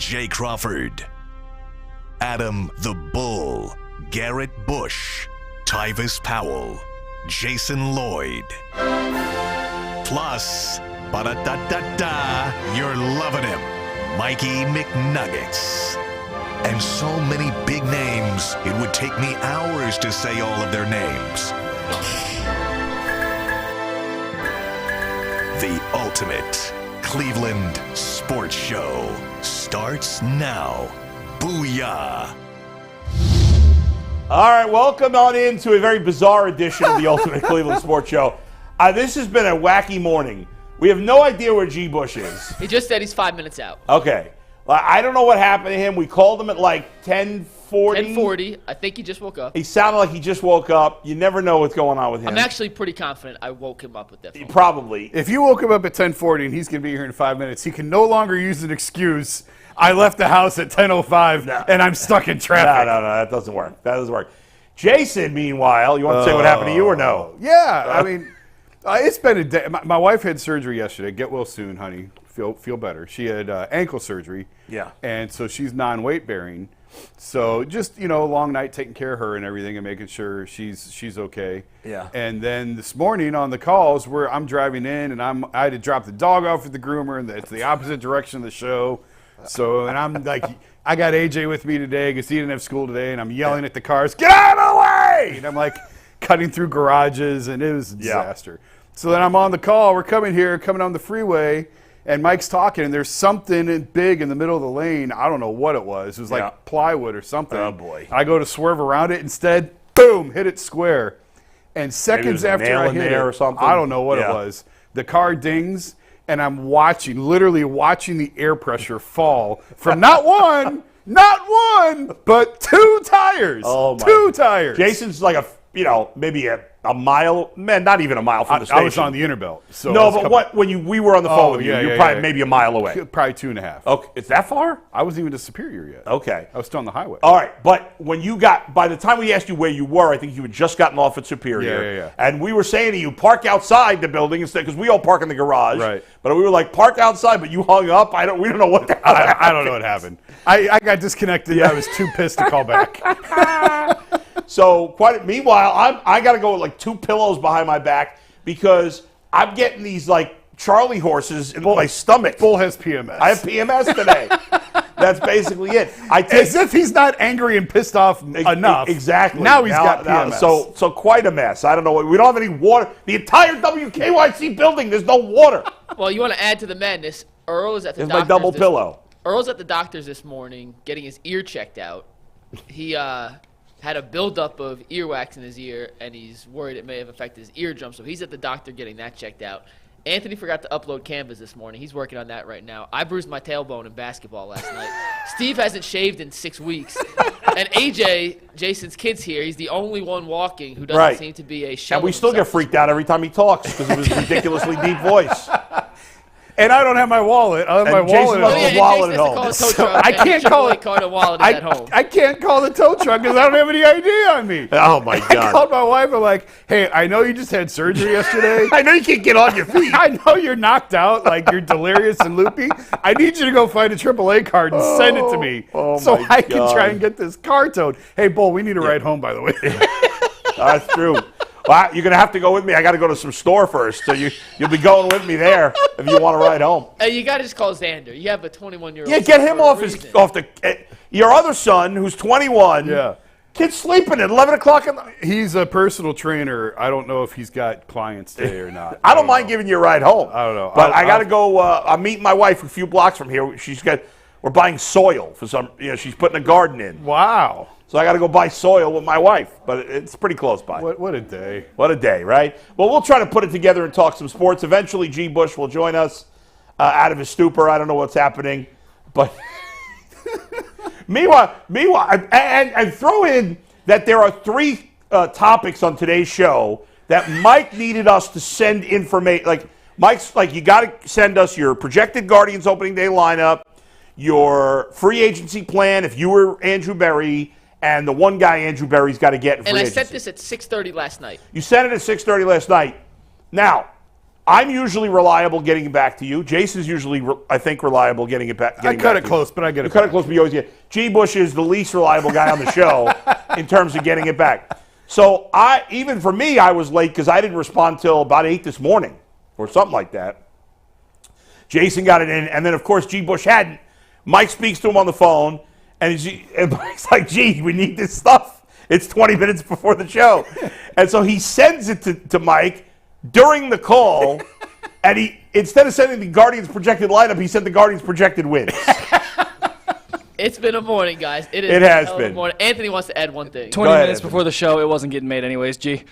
Jay Crawford, Adam the Bull, Garrett Bush, Tyvis Powell, Jason Lloyd. Plus, ba-da-da-da-da, you're loving him, Mikey McNuggets. And so many big names, it would take me hours to say all of their names. The ultimate Cleveland sports show starts now. Booyah! All right, welcome on into a very bizarre edition of the Ultimate Cleveland Sports Show. This has been a wacky morning. We have no idea where G. Bush is. He just said he's 5 minutes out. Okay. I don't know what happened to him. We called him at like 10:40. 10:40. I think he just woke up. He sounded like he just woke up. You never know what's going on with him. I'm actually pretty confident I woke him up with that phone. Probably. If you woke him up at 10:40 and he's going to be here in 5 minutes, he can no longer use an excuse. I left the house at 10:05 and I'm stuck in traffic. No, that doesn't work. That doesn't work. Jason, meanwhile, you want to say what happened to you or no? Yeah, I mean, it's been a day. My wife had surgery yesterday. Get well soon, honey. Feel better. She had ankle surgery. Yeah. And so she's non-weight bearing. So just, a long night taking care of her and everything and making sure she's okay. Yeah. And then this morning on the calls where I'm driving in and I had to drop the dog off at the groomer and it's the opposite direction of the show. So, and I'm like, I got AJ with me today because he didn't have school today, and I'm yelling at the cars, get out of the way! And I'm like cutting through garages, and it was a disaster. So then I'm on the call. We're coming on the freeway, and Mike's talking, and there's something big in the middle of the lane. I don't know what it was. It was like plywood or something. Oh, boy. I go to swerve around it. Instead, boom, hit it square. And seconds after I hit it, or something. I don't know what it was. The car dings. And I'm literally watching the air pressure fall from not one, but two tires. Oh my! Two tires. Jason's like maybe a mile, not even a mile from the station. I was on the Interbelt. So no, but we were on the phone with you, you're probably maybe a mile away. Probably 2.5. Okay, is that far? I wasn't even to Superior yet. Okay. I was still on the highway. All right, but by the time we asked you where you were, I think you had just gotten off at Superior. Yeah. And we were saying to you, park outside the building instead, because we all park in the garage. Right. But we were like, park outside, but you hung up. We don't know what the hell happened. I don't know what happened. I got disconnected. Yeah. I was too pissed to call back. So, meanwhile, I got to go with like two pillows behind my back because I'm getting these like Charlie horses in my stomach. Bull has PMS. I have PMS today. That's basically it. As if he's not angry and pissed off enough. Exactly. Now he's got PMS. So quite a mess. I don't know. We don't have any water. The entire WKYC building, there's no water. Well, you want to add to the madness. Earl is at the It's doctor's. my double pillow. Earl's at the doctor's this morning getting his ear checked out. He had a buildup of earwax in his ear, and he's worried it may have affected his eardrum, so he's at the doctor getting that checked out. Anthony forgot to upload Canvas this morning. He's working on that right now. I bruised my tailbone in basketball last night. Steve hasn't shaved in 6 weeks. And AJ, Jason's kid's here. He's the only one walking who doesn't seem to be a shell. And we still get freaked out every time he talks because of his ridiculously deep voice. And I don't have my wallet. I have my wallet at home. So I can't call it. I can't call the tow truck because I don't have any ID on me. Oh my God! I called my wife and like, hey, I know you just had surgery yesterday. I know you can't get on your feet. I know you're knocked out, like you're delirious and loopy. I need you to go find a AAA card and send it to me so I can try and get this car towed. Hey, Bull, we need a ride home, by the way. That's true. Well, you're going to have to go with me. I got to go to some store first, so you'll be going with me there if you want to ride home. Hey, you got to just call Xander. You have a 21-year-old. Yeah, get him off your other son, who's 21. Yeah. Kid's sleeping at 11 o'clock. He's a personal trainer. I don't know if he's got clients today or not. I don't mind giving you a ride home. I don't know. But I got to go. I'm meeting my wife a few blocks from here. We're buying soil for some. She's putting a garden in. Wow. So I got to go buy soil with my wife, but it's pretty close by. What a day. What a day, right? Well, we'll try to put it together and talk some sports. Eventually, G. Bush will join us out of his stupor. I don't know what's happening, but meanwhile, and throw in that there are three topics on today's show that Mike needed us to send information. Like Mike's like, you got to send us your projected Guardians opening day lineup, your free agency plan if you were Andrew Berry. And the one guy Andrew Berry's got to get in free agency. And I sent this at 6:30 last night. You sent it at 6:30 last night. Now, I'm usually reliable getting it back to you. Jason's usually, I think, reliable getting it back. I cut it close, but I get it back. Cut it close, but you always get. G. Bush is the least reliable guy on the show in terms of getting it back. So even for me, I was late because I didn't respond till about 8 this morning or something like that. Jason got it in, and then, of course, G. Bush hadn't. Mike speaks to him on the phone, and Mike's like, gee, we need this stuff. It's 20 minutes before the show. And so he sends it to Mike during the call, and instead of sending the Guardians projected lineup, he sent the Guardians projected wins. It's been a morning, guys. It has been. Morning. Anthony wants to add one thing. 20 minutes before the show, it wasn't getting made anyways, G.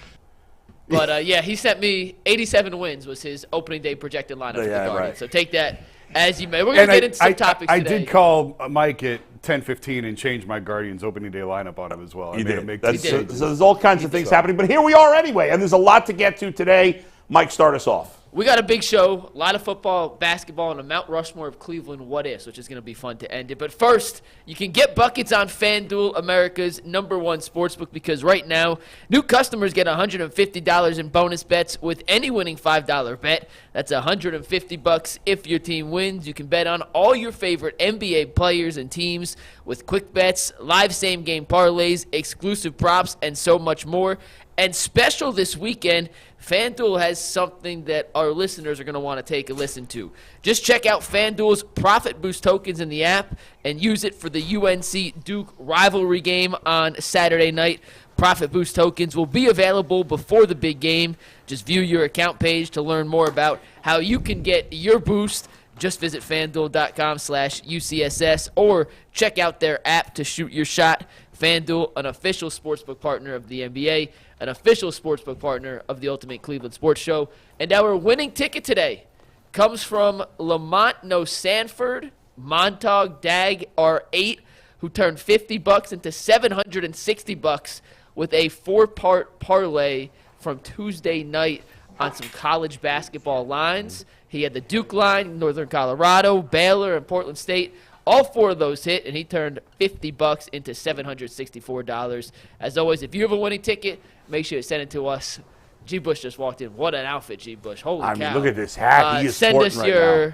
But, he sent me 87 wins was his opening day projected lineup for the Guardians. Right. So take that as you may. We're going to get into some topics today. I did call Mike at 10:15 and change my Guardians opening day lineup on him as well. So there's all kinds of things happening. But here we are anyway, and there's a lot to get to today. Mike, start us off. We got a big show, a lot of football, basketball, and a Mount Rushmore of Cleveland what-ifs, which is going to be fun to end it. But first, you can get buckets on FanDuel, America's #1 sportsbook, because right now, new customers get $150 in bonus bets with any winning $5 bet. That's $150 if your team wins. You can bet on all your favorite NBA players and teams with quick bets, live same-game parlays, exclusive props, and so much more. And special this weekend, FanDuel has something that our listeners are going to want to take a listen to. Just check out FanDuel's Profit Boost tokens in the app and use it for the UNC-Duke rivalry game on Saturday night. Profit Boost tokens will be available before the big game. Just view your account page to learn more about how you can get your boost. Just visit FanDuel.com/UCSS or check out their app to shoot your shot. FanDuel, an official sportsbook partner of the NBA, an official sportsbook partner of the Ultimate Cleveland Sports Show. And our winning ticket today comes from Lamont No Sanford, Montauk Dag R8, who turned $50 into $760 with a 4-part parlay from Tuesday night on some college basketball lines. He had the Duke line, Northern Colorado, Baylor, and Portland State. All 4 of those hit, and he turned $50 into $764. As always, if you have a winning ticket, make sure you send it to us. G. Bush just walked in. What an outfit, G. Bush. Holy cow. I mean, look at this hat. He is sporting right now.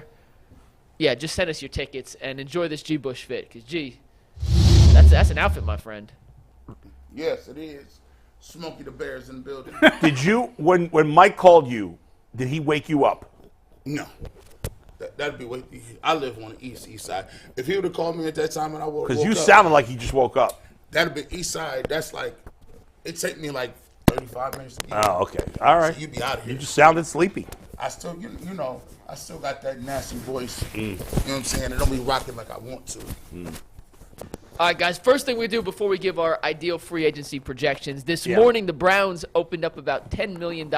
Yeah, just send us your tickets and enjoy this G. Bush fit. Because, G, that's an outfit, my friend. Yes, it is. Smokey the Bear's in the building. Did you, when Mike called you, did he wake you up? No. That'd be I live on the east side. If he would have called me at that time and I would have because you sounded like he just woke up. That'd be east side. That's like, it take me like 35 minutes to get Oh, okay. All right. So you'd be out of here. You just sounded sleepy. I still, I still got that nasty voice. You know what I'm saying? It don't be rocking like I want to. All right, guys, first thing we do before we give our ideal free agency projections, this morning the Browns opened up about $10 million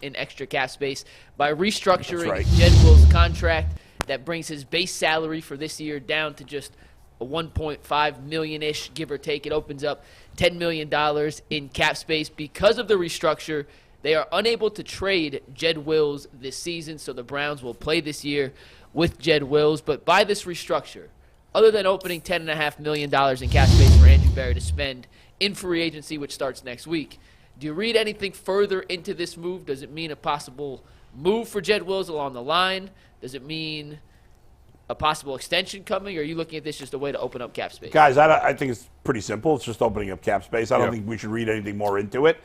in extra cap space by restructuring Jed Will's contract. That brings his base salary for this year down to just a $1.5 million-ish, give or take. It opens up $10 million in cap space. Because of the restructure, they are unable to trade Jed Wills this season, so the Browns will play this year with Jed Wills. But by this restructure, other than opening $10.5 million in cap space for Andrew Berry to spend in free agency, which starts next week, do you read anything further into this move? Does it mean a possible move for Jed Wills along the line? Does it mean a possible extension coming, or are you looking at this just a way to open up cap space? Guys, I think it's pretty simple. It's just opening up cap space. I don't think we should read anything more into it.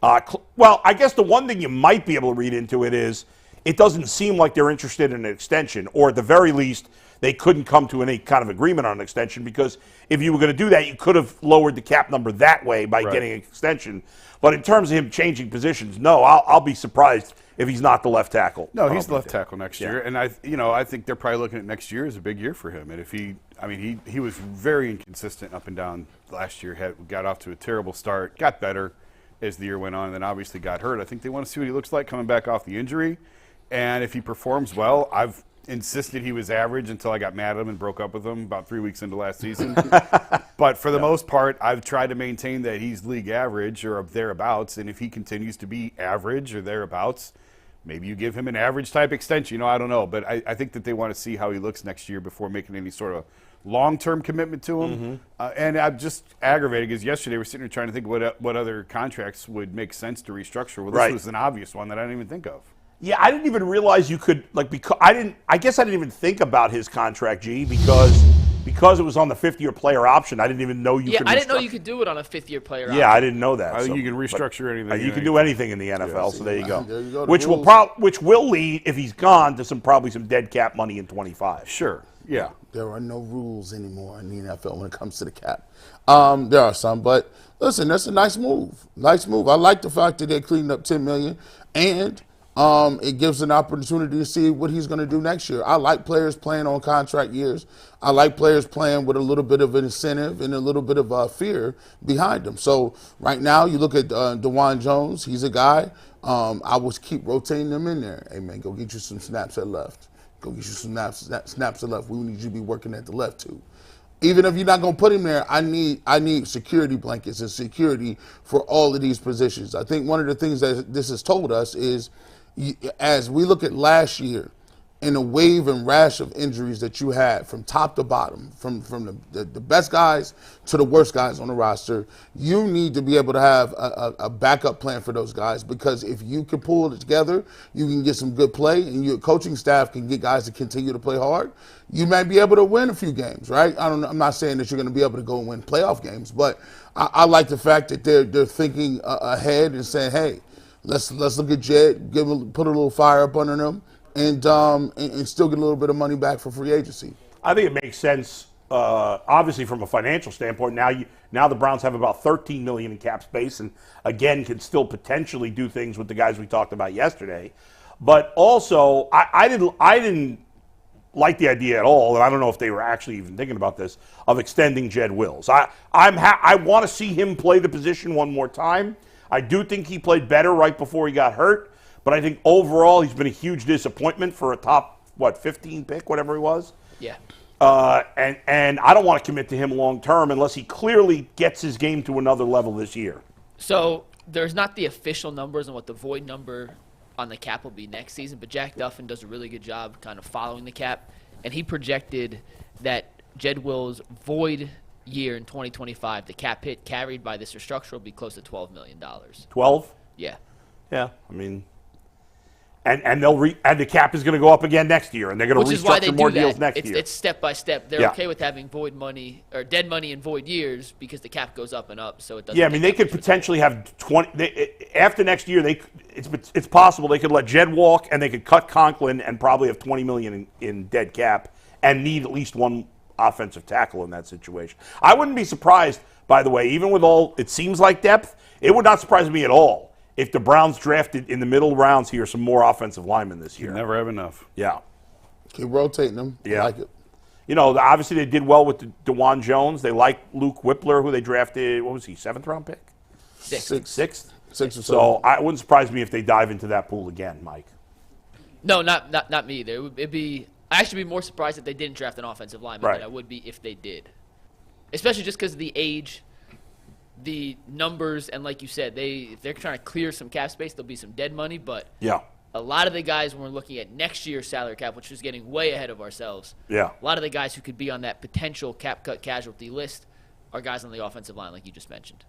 Well, I guess the one thing you might be able to read into it is it doesn't seem like they're interested in an extension, or at the very least, they couldn't come to any kind of agreement on an extension, because if you were going to do that, you could have lowered the cap number that way by getting an extension. But in terms of him changing positions, no, I'll be surprised if he's not the left tackle. No, he's the left tackle next year, and I think they're probably looking at next year as a big year for him. And if he was very inconsistent up and down last year. Got off to a terrible start, got better as the year went on, and then obviously got hurt. I think they want to see what he looks like coming back off the injury, and if he performs well, I've insisted he was average until I got mad at him and broke up with him about 3 weeks into last season. But for the most part, I've tried to maintain that he's league average or thereabouts, and if he continues to be average or thereabouts, maybe you give him an average type extension. I don't know, but I think that they want to see how he looks next year before making any sort of long-term commitment to him. And I'm just aggravated because yesterday we're sitting here trying to think what other contracts would make sense to restructure. Well, this was an obvious one that I didn't even think of. Yeah, I didn't even realize you could because I guess I didn't even think about his contract, G, because it was on the 5th-year player option. I didn't even know you could. Yeah, I didn't know you could do it on a 5th-year player option. Yeah, I didn't know that. I think you can restructure anything. You can do anything in the NFL. So there you go. There you go, the Which will lead, if he's gone, to probably some dead cap money in 25. Sure. Yeah. There are no rules anymore in the NFL when it comes to the cap. There are some, but listen, that's a nice move. Nice move. I like the fact that they cleaned up $10 million, and it gives an opportunity to see what he's going to do next year. I like players playing on contract years. I like players playing with a little bit of an incentive and a little bit of fear behind them. So right now, you look at DeJuan Jones. He's a guy. I would keep rotating them in there. Hey, man, go get you some snaps at left. Go get you some snaps at left. We need you to be working at the left, too. Even if you're not going to put him there, I need security blankets and security for all of these positions. I think one of the things that this has told us is, as we look at last year, in a wave and rash of injuries that you had from top to bottom, from the best guys to the worst guys on the roster, you need to be able to have a backup plan for those guys, because if you can pull it together, you can get some good play, and your coaching staff can get guys to continue to play hard. You might be able to win a few games, right? I'm not saying that you're going to be able to go and win playoff games, but I like the fact that they're thinking ahead and saying, hey, let's look at Jed, put a little fire up under them, and still get a little bit of money back for free agency. I think it makes sense, obviously from a financial standpoint. Now the Browns have about $13 million in cap space, and again can still potentially do things with the guys we talked about yesterday. But also, I didn't like the idea at all, and I don't know if they were actually even thinking about this, of extending Jed Wills. I want to see him play the position one more time. I do think he played better right before he got hurt. But I think overall he's been a huge disappointment for a top, 15 pick, whatever he was. Yeah. And I don't want to commit to him long term unless he clearly gets his game to another level this year. So there's not the official numbers on what the void number on the cap will be next season, but Jack Duffin does a really good job kind of following the cap, and he projected that Jed Will's void year in 2025, the cap hit carried by this restructure will be close to $12 million. 12? Yeah. Yeah, I mean... And the cap is going to go up again next year, and they're going to restructure more deals next year. It's step by step. They're okay with having void money or dead money in void years because the cap goes up and up, so it doesn't. Yeah, I mean they could potentially have 20 after next year. It's possible they could let Jed walk, and they could cut Conklin and probably have $20 million in dead cap, and need at least one offensive tackle in that situation. I wouldn't be surprised, by the way, even with all it seems like depth, it would not surprise me at all if the Browns drafted in the middle rounds here some more offensive linemen this year. You never have enough. Yeah. Keep rotating them. Yeah. I like it. You know, obviously they did well with DeJuan Jones. They like Luke Whippler, who they drafted, what was he, 7th-round pick? Sixth. Sixth or so. It wouldn't surprise me if they dive into that pool again, Mike. No, not me either. It'd be I'd actually be more surprised if they didn't draft an offensive lineman than I would be if they did. Especially just because of the age, the numbers, and like you said, if they're trying to clear some cap space, there'll be some dead money. But a lot of the guys, when we're looking at next year's salary cap, which is getting way ahead of ourselves, a lot of the guys who could be on that potential cap cut casualty list are guys on the offensive line, like you just mentioned.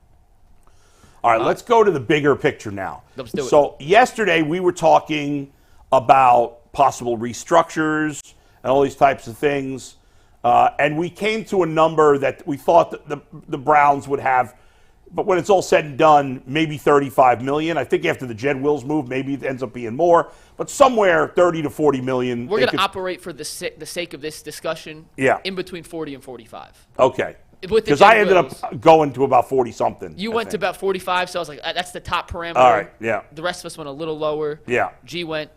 All right, let's go to the bigger picture now. Let's do it. So yesterday we were talking about possible restructures and all these types of things, and we came to a number that we thought that the Browns would have. But when it's all said and done, maybe $35 million. I think after the Jed Wills move, maybe it ends up being more. But somewhere $30 to $40 million. We're going to operate for the sake of this discussion in between 40 and 45. Okay. Because I ended up going to about 40-something. You went to about 45, so I was like, that's the top parameter. All right, yeah. The rest of us went a little lower. Yeah. G went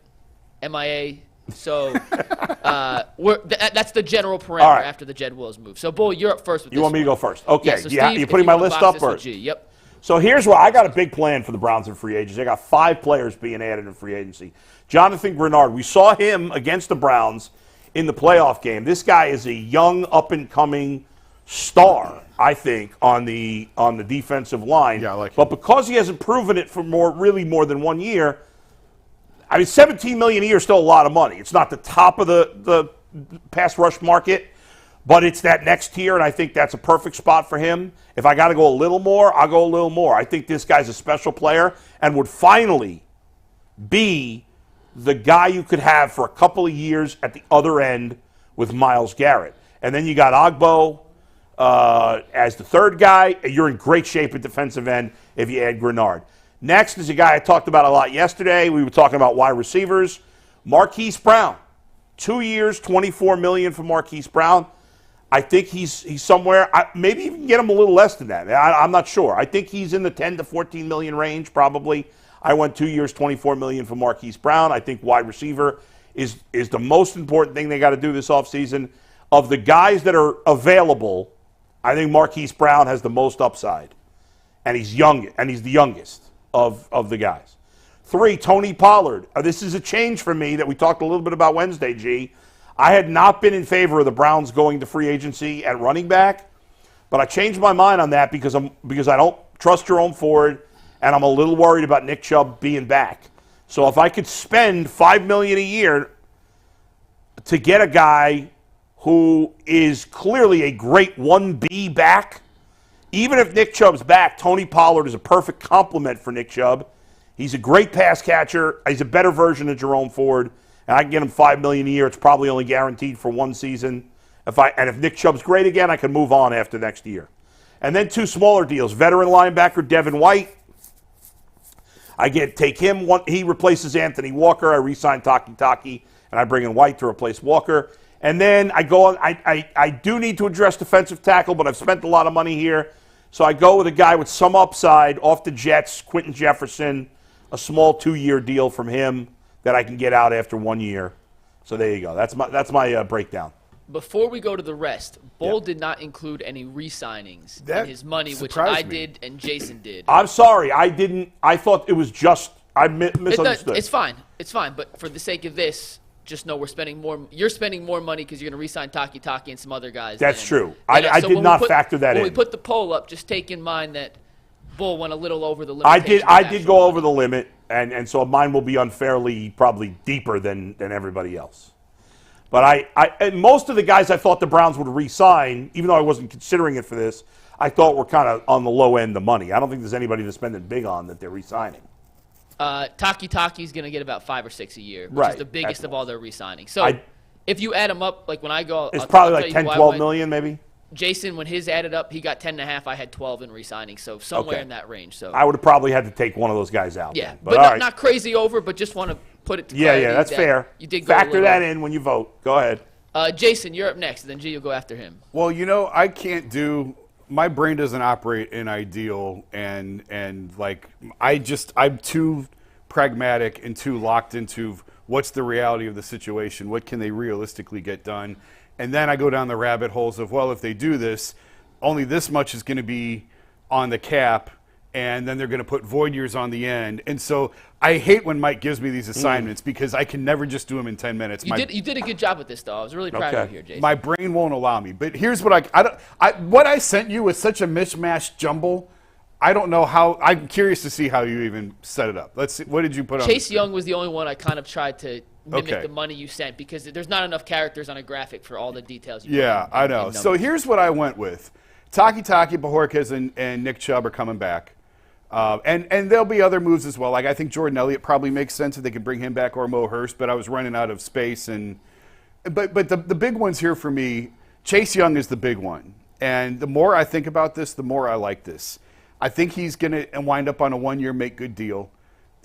MIA. So that's the general parameter after the Jed Wills move. So, Bull, you're up first with this. You want me to go first? Okay. Yeah, so Steve, you're putting my list up first? G. Yep. So here's what I got a big plan for the Browns in free agency. I got 5 players being added in free agency. Jonathan Grenard, we saw him against the Browns in the playoff game. This guy is a young, up-and-coming star, I think, on the defensive line. Yeah, I like him. But because he hasn't proven it for more than 1 year, I mean, $17 million a year is still a lot of money. It's not the top of the pass rush market, but it's that next tier, and I think that's a perfect spot for him. If I got to go a little more, I'll go a little more. I think this guy's a special player and would finally be the guy you could have for a couple of years at the other end with Myles Garrett. And then you got Ogbo as the third guy. You're in great shape at defensive end if you add Grenard. Next is a guy I talked about a lot yesterday. We were talking about wide receivers. Marquise Brown. 2 years, $24 million for Marquise Brown. I think he's somewhere. Maybe you can get him a little less than that. I'm not sure. I think he's in the 10 to 14 million range probably. I went 2 years, $24 million for Marquise Brown. I think wide receiver is the most important thing they got to do this offseason. Of the guys that are available, I think Marquise Brown has the most upside. And he's young, and he's the youngest of the guys. 3, Tony Pollard. This is a change for me that we talked a little bit about Wednesday, G. I had not been in favor of the Browns going to free agency at running back, but I changed my mind on that because I don't trust Jerome Ford, and I'm a little worried about Nick Chubb being back. So if I could spend $5 million a year to get a guy who is clearly a great 1B back, even if Nick Chubb's back, Tony Pollard is a perfect complement for Nick Chubb. He's a great pass catcher. He's a better version of Jerome Ford, and I can get him $5 million a year. It's probably only guaranteed for one season. If Nick Chubb's great again, I can move on after next year. And then 2 smaller deals. Veteran linebacker Devin White. Take him. He replaces Anthony Walker. I re-sign Taki, and I bring in White to replace Walker. And then I go on. I do need to address defensive tackle, but I've spent a lot of money here. So I go with a guy with some upside off the Jets, Quentin Jefferson, a small 2-year deal from him that I can get out after 1 year. So there you go. That's my breakdown. Before we go to the rest, Bull did not include any re-signings in his money, which I did and Jason did. I'm sorry. I didn't. I thought it was just – I misunderstood. It's fine. It's fine. But for the sake of this, just know we're spending more – you're spending more money because you're going to re-sign Taki and some other guys. That's true. I did not factor that in. When we put the poll up, just take in mind that Bull went a little over the limit. I did go over the limit, and so mine will be unfairly probably deeper than everybody else. But and most of the guys I thought the Browns would re-sign, even though I wasn't considering it for this, I thought were kind of on the low end of money. I don't think there's anybody to spend it big on that they're re-signing. Taki's going to get about 5 or 6 a year, which is the biggest of all their re-signing. So if you add them up, like when I go, it's probably like 10, 12 million maybe. Jason, when his added up, he got 10.5. I had 12 in re-signing, so somewhere in that range. So I would have probably had to take one of those guys out. Yeah, then. but not crazy over, but just want to put it to clarity. Yeah, that's fair. You did factor that in when you vote. Go ahead. Jason, you're up next, and then G, you'll go after him. Well, I can't do – my brain doesn't operate in ideal, and like I'm too pragmatic and too locked into what's the reality of the situation, what can they realistically get done. And then I go down the rabbit holes of, well, if they do this, only this much is going to be on the cap, and then they're going to put void years on the end. And so I hate when Mike gives me these assignments because I can never just do them in 10 minutes. You did a good job with this, though. I was really proud of you here, Jason. My brain won't allow me. But here's what what I sent you was such a mishmash jumble. I don't know how. I'm curious to see how you even set it up. Let's see. What did you put on? Chase Young was the only one I kind of tried to mimic the money you sent because there's not enough characters on a graphic for all the details you put I know. So here's what I went with. Taki, Bajorquez, and Nick Chubb are coming back. And there'll be other moves as well. Like I think Jordan Elliott probably makes sense if they can bring him back or Mo Hurst, but I was running out of space. But the big ones here for me, Chase Young is the big one. And the more I think about this, the more I like this. I think he's going to wind up on a 1-year make good deal.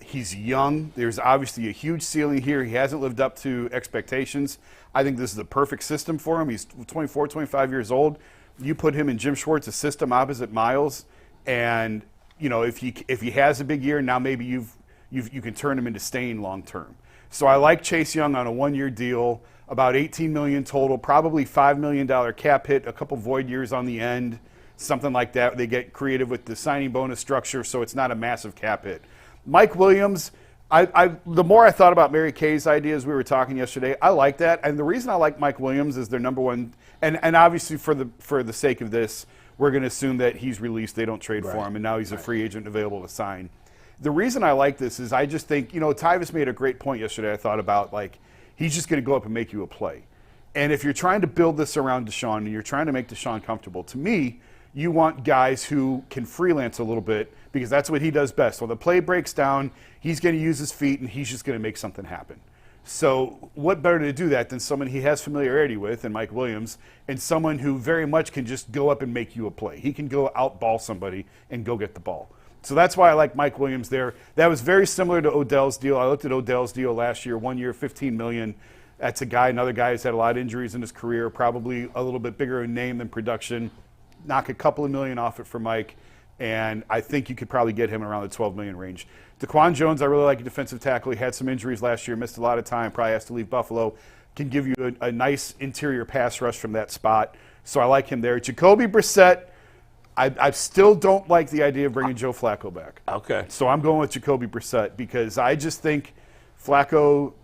He's young. There's obviously a huge ceiling here. He hasn't lived up to expectations. I think this is the perfect system for him. He's 24, 25 years old. You put him in Jim Schwartz's system opposite Miles, and if he has a big year, now maybe you can turn him into staying long term. So I like Chase Young on a 1-year deal, about $18 million total, probably $5 million cap hit, a couple void years on the end, something like that. They get creative with the signing bonus structure, so it's not a massive cap hit. Mike Williams, the more I thought about Mary Kay's ideas, we were talking yesterday, I like that. And the reason I like Mike Williams is their number one, and obviously for the sake of this, we're going to assume that he's released, they don't trade for him, and now he's a free agent available to sign. The reason I like this is I just think, Tyvis made a great point yesterday, I thought about, like, he's just going to go up and make you a play. And if you're trying to build this around Deshaun and you're trying to make Deshaun comfortable, to me, you want guys who can freelance a little bit because that's what he does best. When the play breaks down, he's going to use his feet, and he's just going to make something happen. So what better to do that than someone he has familiarity with, and Mike Williams, and someone who very much can just go up and make you a play. He can go outball somebody and go get the ball. So that's why I like Mike Williams there. That was very similar to Odell's deal. I looked at Odell's deal last year, 1 year, $15 million. That's another guy who's had a lot of injuries in his career, probably a little bit bigger in name than production. Knock a couple of million off it for Mike, and I think you could probably get him around the $12 million range. Daquan Jones, I really like a defensive tackle. He had some injuries last year, missed a lot of time, probably has to leave Buffalo. Can give you a nice interior pass rush from that spot. So I like him there. Jacoby Brissett, I still don't like the idea of bringing Joe Flacco back. Okay. So I'm going with Jacoby Brissett because I just think Flacco,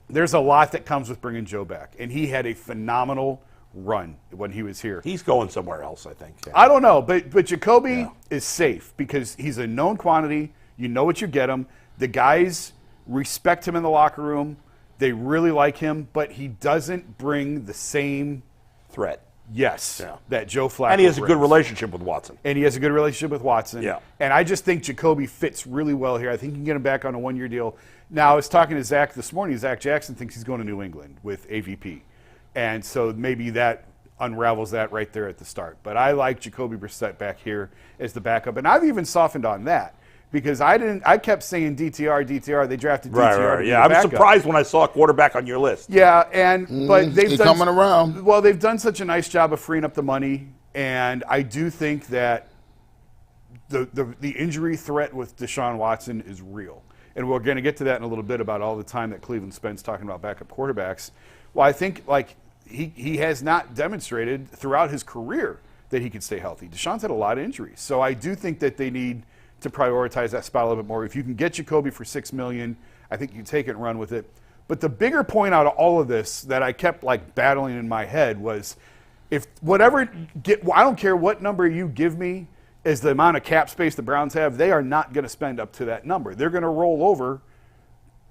there's a lot that comes with bringing Joe back. And he had a phenomenal run when he was here. He's going somewhere else, I think. Yeah. I don't know, but Jacoby is safe because he's a known quantity. You know what you get him. The guys respect him in the locker room. They really like him, but he doesn't bring the same Threat. Yes, Yeah. that Joe Flacco And he has a good brings. relationship with Watson. And he has a good relationship with Watson. Yeah. And I just think Jacoby fits really well here. I think you can get him back on a one-year deal. Now, I was talking to Zach this morning. Zach Jackson thinks he's going to New England with AVP. And so maybe that unravels that right there at the start. But I like Jacoby Brissett back here as the backup. And I've even softened on that because I kept saying DTR. They drafted DTR. To be Yeah, the I was backup. surprised when I saw a quarterback on your list. Yeah, but they've He's done coming around. Well, they've done such a nice job of freeing up the money, and I do think that the injury threat with Deshaun Watson is real. And we're going to get to that in a little bit about all the time that Cleveland spends talking about backup quarterbacks. Well, I think he has not demonstrated throughout his career that he can stay healthy. Deshaun's had a lot of injuries, so I do think that they need to prioritize that spot a little bit more. If you can get Jacoby for $6 million, I think you take it and run with it. But the bigger point out of all of this that I kept battling in my head was, I don't care what number you give me as the amount of cap space the Browns have, they are not going to spend up to that number. They're going to roll over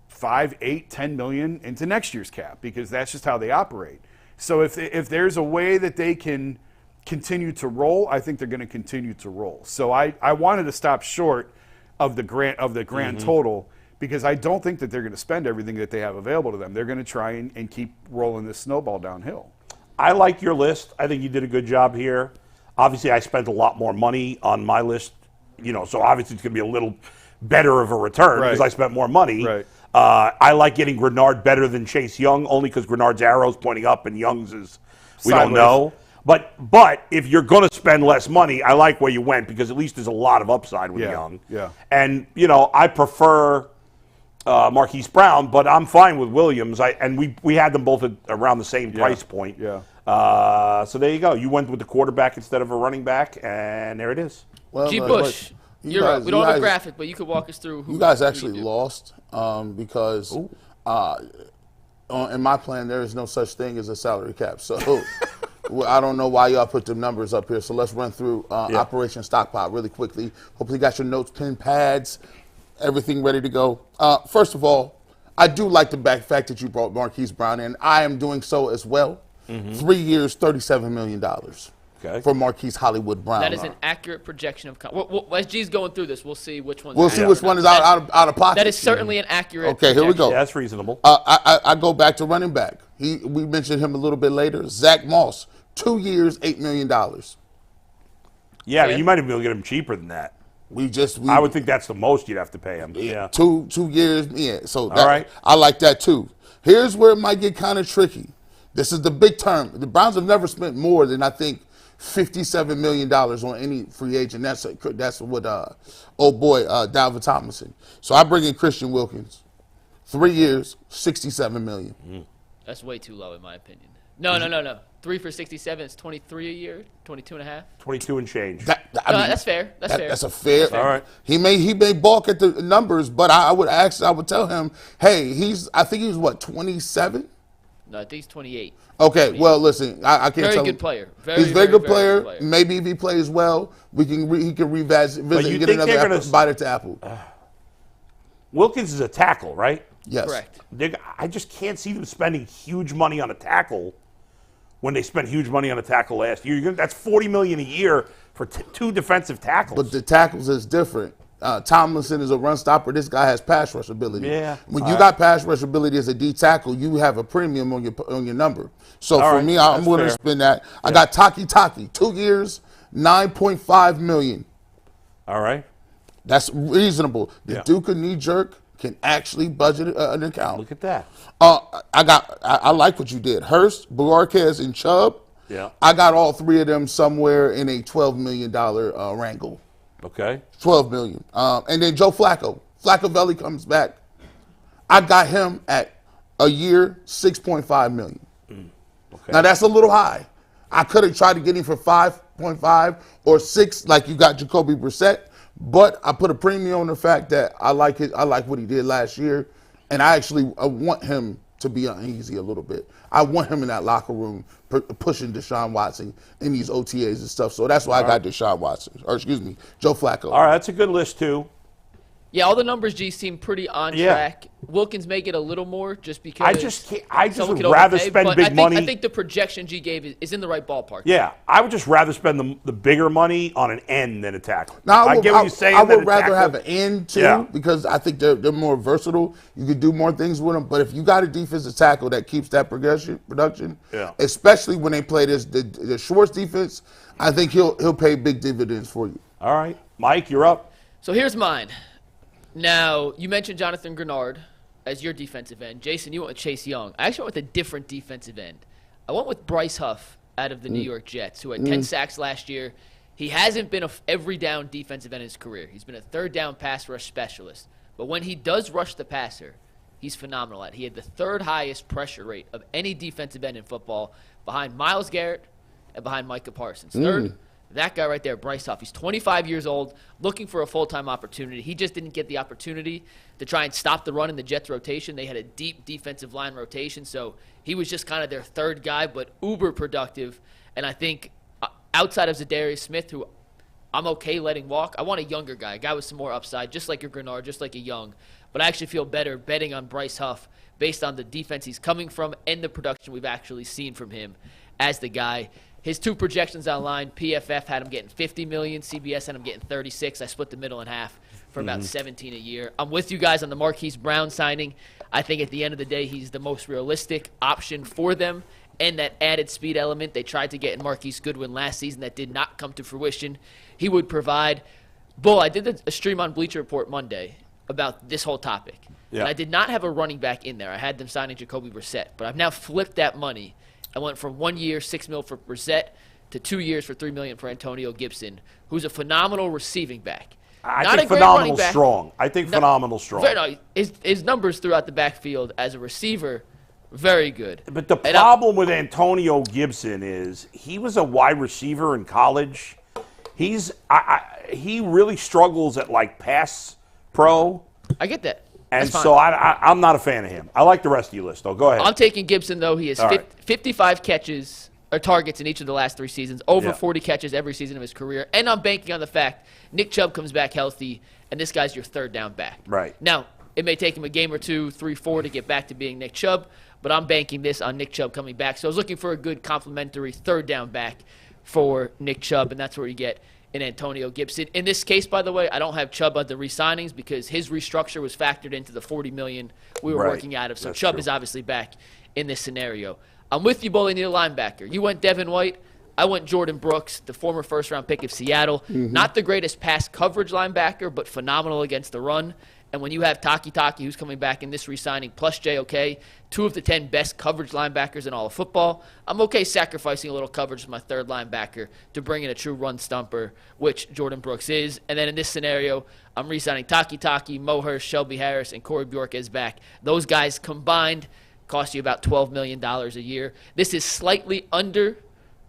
5, 8, 10 million into next year's cap because that's just how they operate. So if there's a way that they can continue to roll, I think they're going to continue to roll. So I wanted to stop short of the grand total because I don't think that they're going to spend everything that they have available to them. They're going to try and keep rolling this snowball downhill. I like your list. I think you did a good job here. Obviously, I spent a lot more money on my list, so obviously it's going to be a little better of a return because I spent more money. Right. I like getting Grenard better than Chase Young only because Grenard's arrow's pointing up and Young's is, we Sideways. don't know. But if you're going to spend less money, I like where you went because at least there's a lot of upside with Young. Yeah. And, I prefer Marquise Brown, but I'm fine with Williams. We had them both at around the same price point. Yeah. So there you go. You went with the quarterback instead of a running back, and there it is. Well, G. look, Bush, you you're right. guys- We don't you have a guys- graphic, but you could walk us through who You guys who actually do. lost because in my plan there is no such thing as a salary cap. So I don't know why y'all put the numbers up here. So let's run through Operation Stockpile really quickly. Hopefully you got your notes, pen, pads, everything ready to go. First of all, I do like the fact that you brought Marquise Brown in. I am doing so as well. 3 years, $37 million for Marquise Hollywood Brown. That is an accurate projection of. As G's going through this, we'll see which one's. We'll see which one is out of pocket. That is certainly an accurate. Okay, here we go. Yeah, that's reasonable. I go back to running back. We mentioned him a little bit later. Zach Moss, 2 years, $8 million. Yeah, but you might even be able to get him cheaper than that. I would think that's the most you'd have to pay him. Yeah. 2 years, yeah. So All right. I like that too. Here's where it might get kind of tricky. This is the big term. The Browns have never spent more than I think $57 million on any free agent. That's what Dalvin Tomlinson. So I bring in Christian Wilkins, 3 years, $67 million. That's way too low in my opinion. No. 3 for 67 is 23 a year, 22 and a half. 22 and change. That's fair. That's fair. That's a fair. All right. He may balk at the numbers, but I would tell him, hey, I think he's what, 27? No, I think he's 28. Okay, well, listen, I can't Very tell good him. player. He's a very good player. Maybe if he plays well, he can revisit you and get think they're another gonna bite at the apple. Wilkins is a tackle, right? Yes. Correct. I just can't see them spending huge money on a tackle when they spent huge money on a tackle last year. That's $40 million a year for two defensive tackles. But the tackles is different. Tomlinson is a run stopper. This guy has pass rush ability. Yeah. When you got pass rush ability as a D tackle, you have a premium on your number. So for me, I'm willing to spend that. I got Taki, 2 years, $9.5 million. All right. That's reasonable. The Duke of knee jerk can actually budget an account. Look at that. I like what you did. Hurst, Buarquez, and Chubb. Yeah. I got all three of them somewhere in a $12 million wrangle. Okay. $12 million. And then Joe Flacco. Flacco comes back. I got him at a year, $6.5 million. Okay. Now that's a little high. I could have tried to get him for 5.5 or 6, like you got Jacoby Brissett, but I put a premium on the fact that I like what he did last year, and I want him to be uneasy a little bit. I want him in that locker room pushing Deshaun Watson in these OTAs and stuff. So that's why I got Deshaun Watson, Joe Flacco. All right, that's a good list too. Yeah, all the numbers, G, seem pretty on track. Wilkins may get a little more just because I just would rather spend big money. I think the projection G gave is in the right ballpark. Yeah, I would just rather spend the bigger money on an end than a tackle. Now, I get what you're saying. I would rather have an end too, because I think they're more versatile. You could do more things with them. But if you got a defensive tackle that keeps that production, especially when they play the Schwartz defense, I think he'll pay big dividends for you. All right, Mike, you're up. So here's mine. Now, you mentioned Jonathan Grenard as your defensive end. Jason, you went with Chase Young. I actually went with a different defensive end. I went with Bryce Huff out of the New York Jets, who had 10 sacks last year. He hasn't been a every down defensive end in his career. He's been a third down pass rush specialist. But when he does rush the passer, he's phenomenal at it. He had the third highest pressure rate of any defensive end in football, behind Myles Garrett and behind Micah Parsons. Third, that guy right there, Bryce Huff. He's 25 years old, looking for a full-time opportunity. He just didn't get the opportunity to try and stop the run in the Jets' rotation. They had a deep defensive line rotation, so he was just kind of their third guy, but uber productive. And I think outside of Zadarius Smith, who I'm okay letting walk, I want a younger guy, a guy with some more upside, just like a Grenard, just like a Young. But I actually feel better betting on Bryce Huff based on the defense he's coming from and the production we've actually seen from him as the guy. His two projections online, PFF had him getting $50 million, CBS had him getting 36. I split the middle in half for about 17 a year. I'm with you guys on the Marquise Brown signing. I think at the end of the day, he's the most realistic option for them, and that added speed element they tried to get in Marquise Goodwin last season that did not come to fruition. He would provide. Bull, I did a stream on Bleacher Report Monday about this whole topic, and I did not have a running back in there. I had them signing Jacoby Brissett, but I've now flipped that money. I went from 1 year, $6 million for Brissett, to 2 years for $3 million for Antonio Gibson, who's a phenomenal receiving back. I think phenomenal strong. I think phenomenal strong. No, his numbers throughout the backfield as a receiver, very good. But the problem with Antonio Gibson is he was a wide receiver in college. He really struggles at like pass pro. I get that. And so I'm not a fan of him. I like the rest of your list, though. Go ahead. I'm taking Gibson, though. He has 55 catches or targets in each of the last 3 seasons, over 40 catches every season of his career. And I'm banking on the fact Nick Chubb comes back healthy, and this guy's your third down back. Right. Now, it may take him a game or 2, 3, 4 to get back to being Nick Chubb, but I'm banking this on Nick Chubb coming back. So I was looking for a good complementary third down back for Nick Chubb, and that's where you get in Antonio Gibson. In this case, by the way, I don't have Chubb on the re-signings because his restructure was factored into the $40 million we were working out of. So Chubb is obviously back in this scenario. I'm with you, Bull. You need a linebacker. You went Devin White. I went Jordan Brooks, the former first-round pick of Seattle. Not the greatest pass coverage linebacker, but phenomenal against the run. And when you have Taki, who's coming back in this re-signing, plus JOK, 2 of the 10 best coverage linebackers in all of football, I'm okay sacrificing a little coverage with my third linebacker to bring in a true run stumper, which Jordan Brooks is. And then in this scenario, I'm re-signing Taki, Mo Hurst, Shelby Harris, and Corey Bjork is back. Those guys combined cost you about $12 million a year. This is slightly under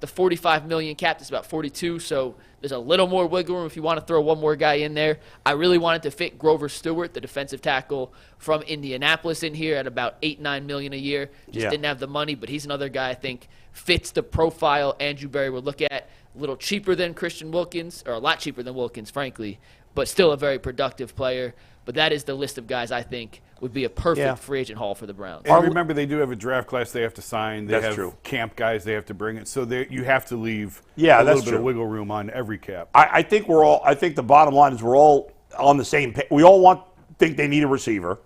the $45 million cap. It's about 42, so there's a little more wiggle room if you want to throw one more guy in there. I really wanted to fit Grover Stewart, the defensive tackle from Indianapolis, in here at about $8-9 million a year. Just didn't have the money, but he's another guy I think fits the profile Andrew Berry would look at. A little cheaper than Christian Wilkins, or a lot cheaper than Wilkins, frankly, but still a very productive player. But that is the list of guys I think would be a perfect free agent haul for the Browns. And remember, they do have a draft class they have to sign. They That's have true. camp guys they have to bring in. So you have to leave Yeah, a that's little bit true. of wiggle room on every cap. I think I think the bottom line is we're all on the same page. We all think they need a receiver.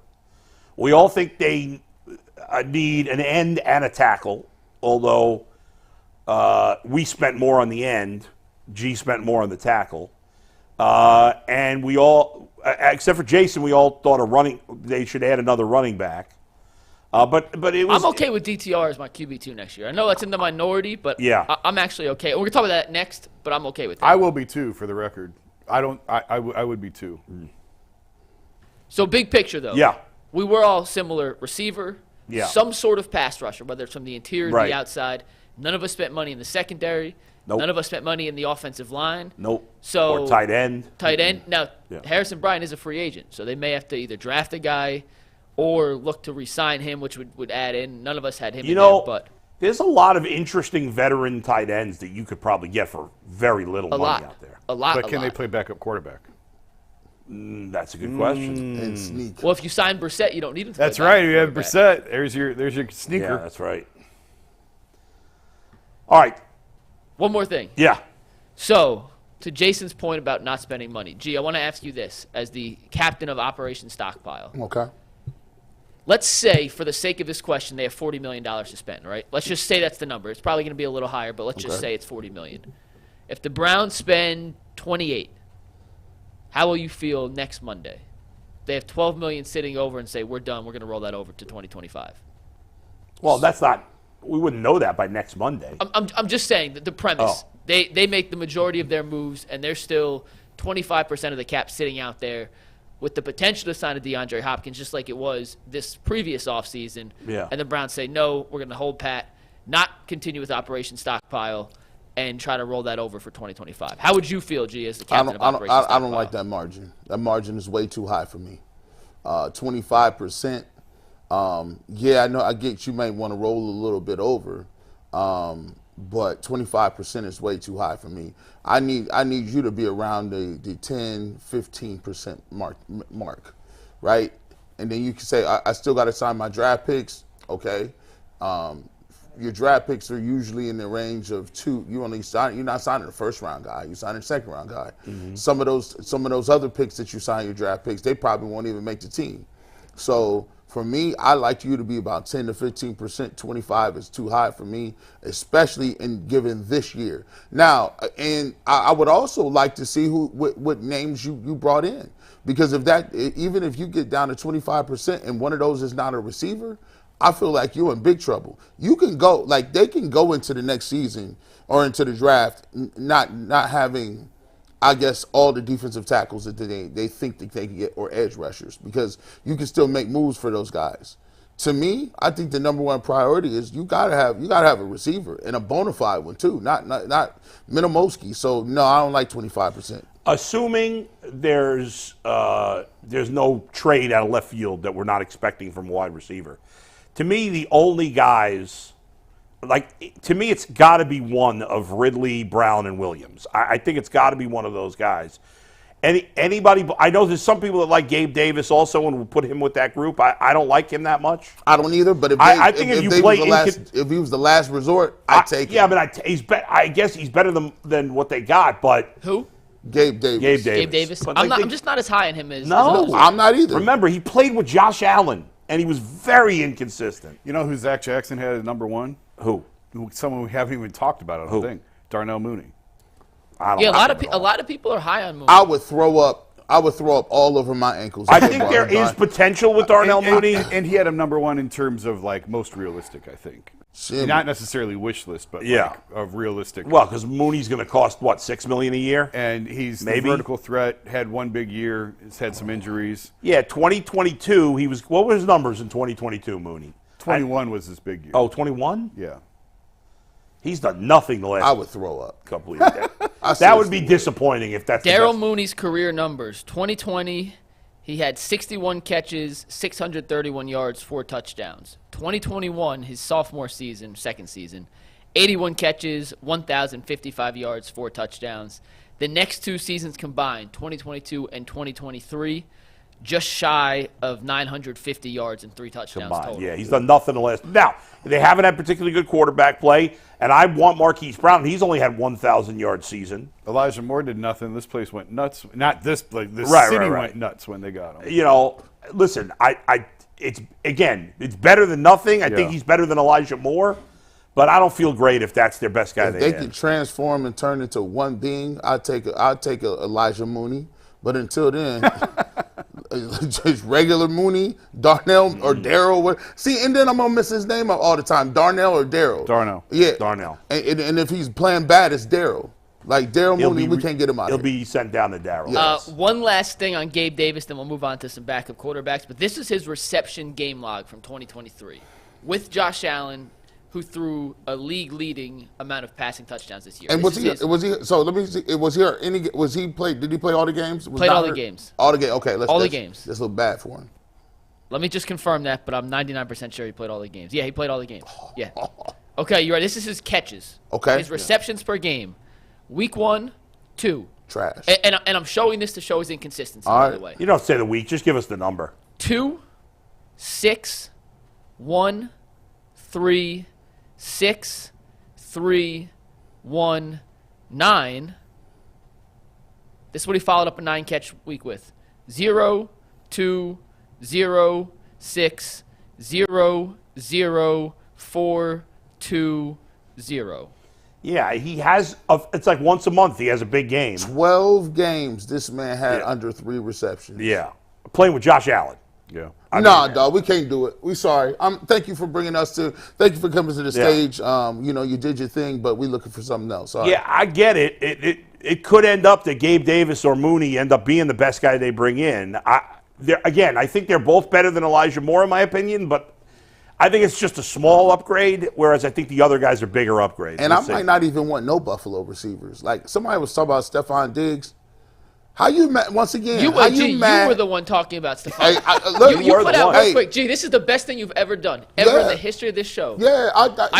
We all think they need an end and a tackle, although we spent more on the end. G spent more on the tackle. And we all, except for Jason, we all thought they should add another running back. But it was. I'm okay with DTR as my QB2 next year. I know that's in the minority, but Yeah. I'm actually okay. We're going to talk about that next, but I'm okay with that. I will be too, for the record. I would be too. So big picture, though. Yeah. We were all similar. Receiver, Yeah. some sort of pass rusher, whether it's from the interior or Right. the outside. None of us spent money in the secondary. Nope. None of us spent money in the offensive line. Nope. So or tight end. Tight end. Now, Yeah. Harrison Bryant is a free agent, so they may have to either draft a guy or look to re-sign him, which would add in. None of us had him You in know, there, but there's a lot of interesting veteran tight ends that you could probably get for very little a money lot. out there. A lot, But a can they lot. play backup quarterback? That's a good question. And sneak. Well, if you sign Brissett, you don't need him to play That's right. backup You have quarterback. Brissett. There's your sneaker. Yeah, that's right. All right. One more thing. Yeah. So, to Jason's point about not spending money, G, I want to ask you this as the captain of Operation Stockpile. Okay. Let's say, for the sake of this question, they have $40 million to spend, right? Let's just say that's the number. It's probably going to be a little higher, but let's just Okay. say it's $40 million. If the Browns spend 28, how will you feel next Monday? They have $12 million sitting over and say, we're done. We're going to roll that over to 2025. Well, that's not. We wouldn't know that by next Monday. I'm just saying that the premise. Oh. They make the majority of their moves, and there's still 25% of the cap sitting out there with the potential to sign a DeAndre Hopkins, just like it was this previous offseason. Yeah. And the Browns say, no, we're going to hold pat, not continue with Operation Stockpile, and try to roll that over for 2025. How would you feel, G, as the captain of Operation Stockpile? I don't like that margin. That margin is way too high for me. 25%. Yeah, I know. I get you might want to roll a little bit over, but 25% is way too high for me. I need you to be around the 10-15% mark, right? And then you can say I still got to sign my draft picks. Okay, your draft picks are usually in the range of two. You're not signing a first round guy. You're signing a second round guy. Mm-hmm. Some of those other picks that you sign your draft picks, they probably won't even make the team. So for me, I like you to be about 10 to 15%. 25 is too high for me, especially given this year. Now, and I would also like to see what names you brought in, because even if you get down to 25% and one of those is not a receiver, I feel like you're in big trouble. You can go, like they can go into the next season or into the draft not having, I guess, all the defensive tackles that they think that they can get, or edge rushers, because you can still make moves for those guys. To me, I think the number one priority is you gotta have a receiver, and a bona fide one too, not Minimowski. So no, I don't like 25%. Assuming there's no trade out of left field that we're not expecting from a wide receiver. To me, the only guys, it's got to be one of Ridley, Brown, and Williams. I think it's got to be one of those guys. Anybody, I know there's some people that like Gabe Davis also and will put him with that group. I don't like him that much. I don't either. But if he was the last resort, I'd take him. Yeah, but I guess he's better than what they got. But Who? Gabe Davis. Gabe Davis. But I'm just not as high on him as No. as others. I'm not either. Remember, he played with Josh Allen, and he was very inconsistent. You know who Zach Jackson had at number one? Who? Someone we haven't even talked about, I don't Who? think. Darnell Mooney. I don't Yeah, like him at a all. lot of people are high on Mooney. I would throw up all over my ankles. I think there is potential with Darnell Mooney. And he had him number one in terms of most realistic, I think. Shit. Not necessarily wish list, but Yeah. of realistic. Well, because Mooney's going to cost, what, $6 million a year? And he's Maybe. the vertical threat, had one big year, has had some injuries. Yeah, 2022, what were his numbers in 2022, Mooney? 21 was his big year. Oh, 21? Yeah. He's done nothing the last I would throw up. couple of years. I That would be seriously disappointing if that's the Daryl best. Mooney's career numbers. 2020, he had 61 catches, 631 yards, 4 touchdowns. 2021, his sophomore season, second season, 81 catches, 1,055 yards, 4 touchdowns. The next two seasons combined, 2022 and 2023, just shy of 950 yards and 3 touchdowns Combined. total. Yeah, he's done nothing the last. Now, they haven't had particularly good quarterback play, and I want Marquise Brown. He's only had 1,000-yard season. Elijah Moore did nothing. This place went nuts. Not this place. This Right, city right, right. went nuts when they got him. You know, listen, it's better than nothing. I think Yeah. he's better than Elijah Moore, but I don't feel great if that's their best guy. If they can transform and turn into one being, I'd take Elijah Mooney. But until then, just regular Mooney, Darnell or Darryl. See, and then I'm gonna miss his name all the time. Darnell or Darryl. Darnell. Yeah. Darnell. And if he's playing bad, it's Darryl. Like Darryl Mooney, we can't get him out. He'll be sent down to Darryl. Yes. One last thing on Gabe Davis, then we'll move on to some backup quarterbacks. But this is his reception game log from 2023 with Josh Allen, who threw a league-leading amount of passing touchdowns this year. And was he? So let me see. Was he played? Did he play all the games? Played all the games. All the games. Okay, All the games. That's a little bad for him. Let me just confirm that, but I'm 99% sure he played all the games. Yeah, he played all the games. Yeah. Okay, you're right. This is his catches. Okay. His receptions per game. Week 1, 2. Trash. And I'm showing this to show his inconsistency, All by right. the way. You don't say the week. Just give us the number. 2, 6, 1, 3, 6, 3, 1, 9. This is what he followed up a 9-catch week with. 0, 2, 0, 6, 0, 0, 4, 2, 0. Yeah, he has. It's like once a month he has a big game. 12 games this man had under 3 receptions. Yeah, playing with Josh Allen. Yeah. Nah, dog, we can't do it. We sorry. Thank you for bringing us to. Thank you for coming to the stage. You did your thing, but we looking for something else. All right. Yeah, I get it. It could end up that Gabe Davis or Mooney end up being the best guy they bring in. I think they're both better than Elijah Moore in my opinion, but I think it's just a small upgrade, whereas I think the other guys are bigger upgrades. And I might not even want no Buffalo receivers. Like somebody was talking about Stephon Diggs. How you mad? Once again, You how you mad? you were the one talking about Stephon. Look, You were put the out one. real quick, G, this is the best thing you've ever done, ever in the history of this show. Yeah,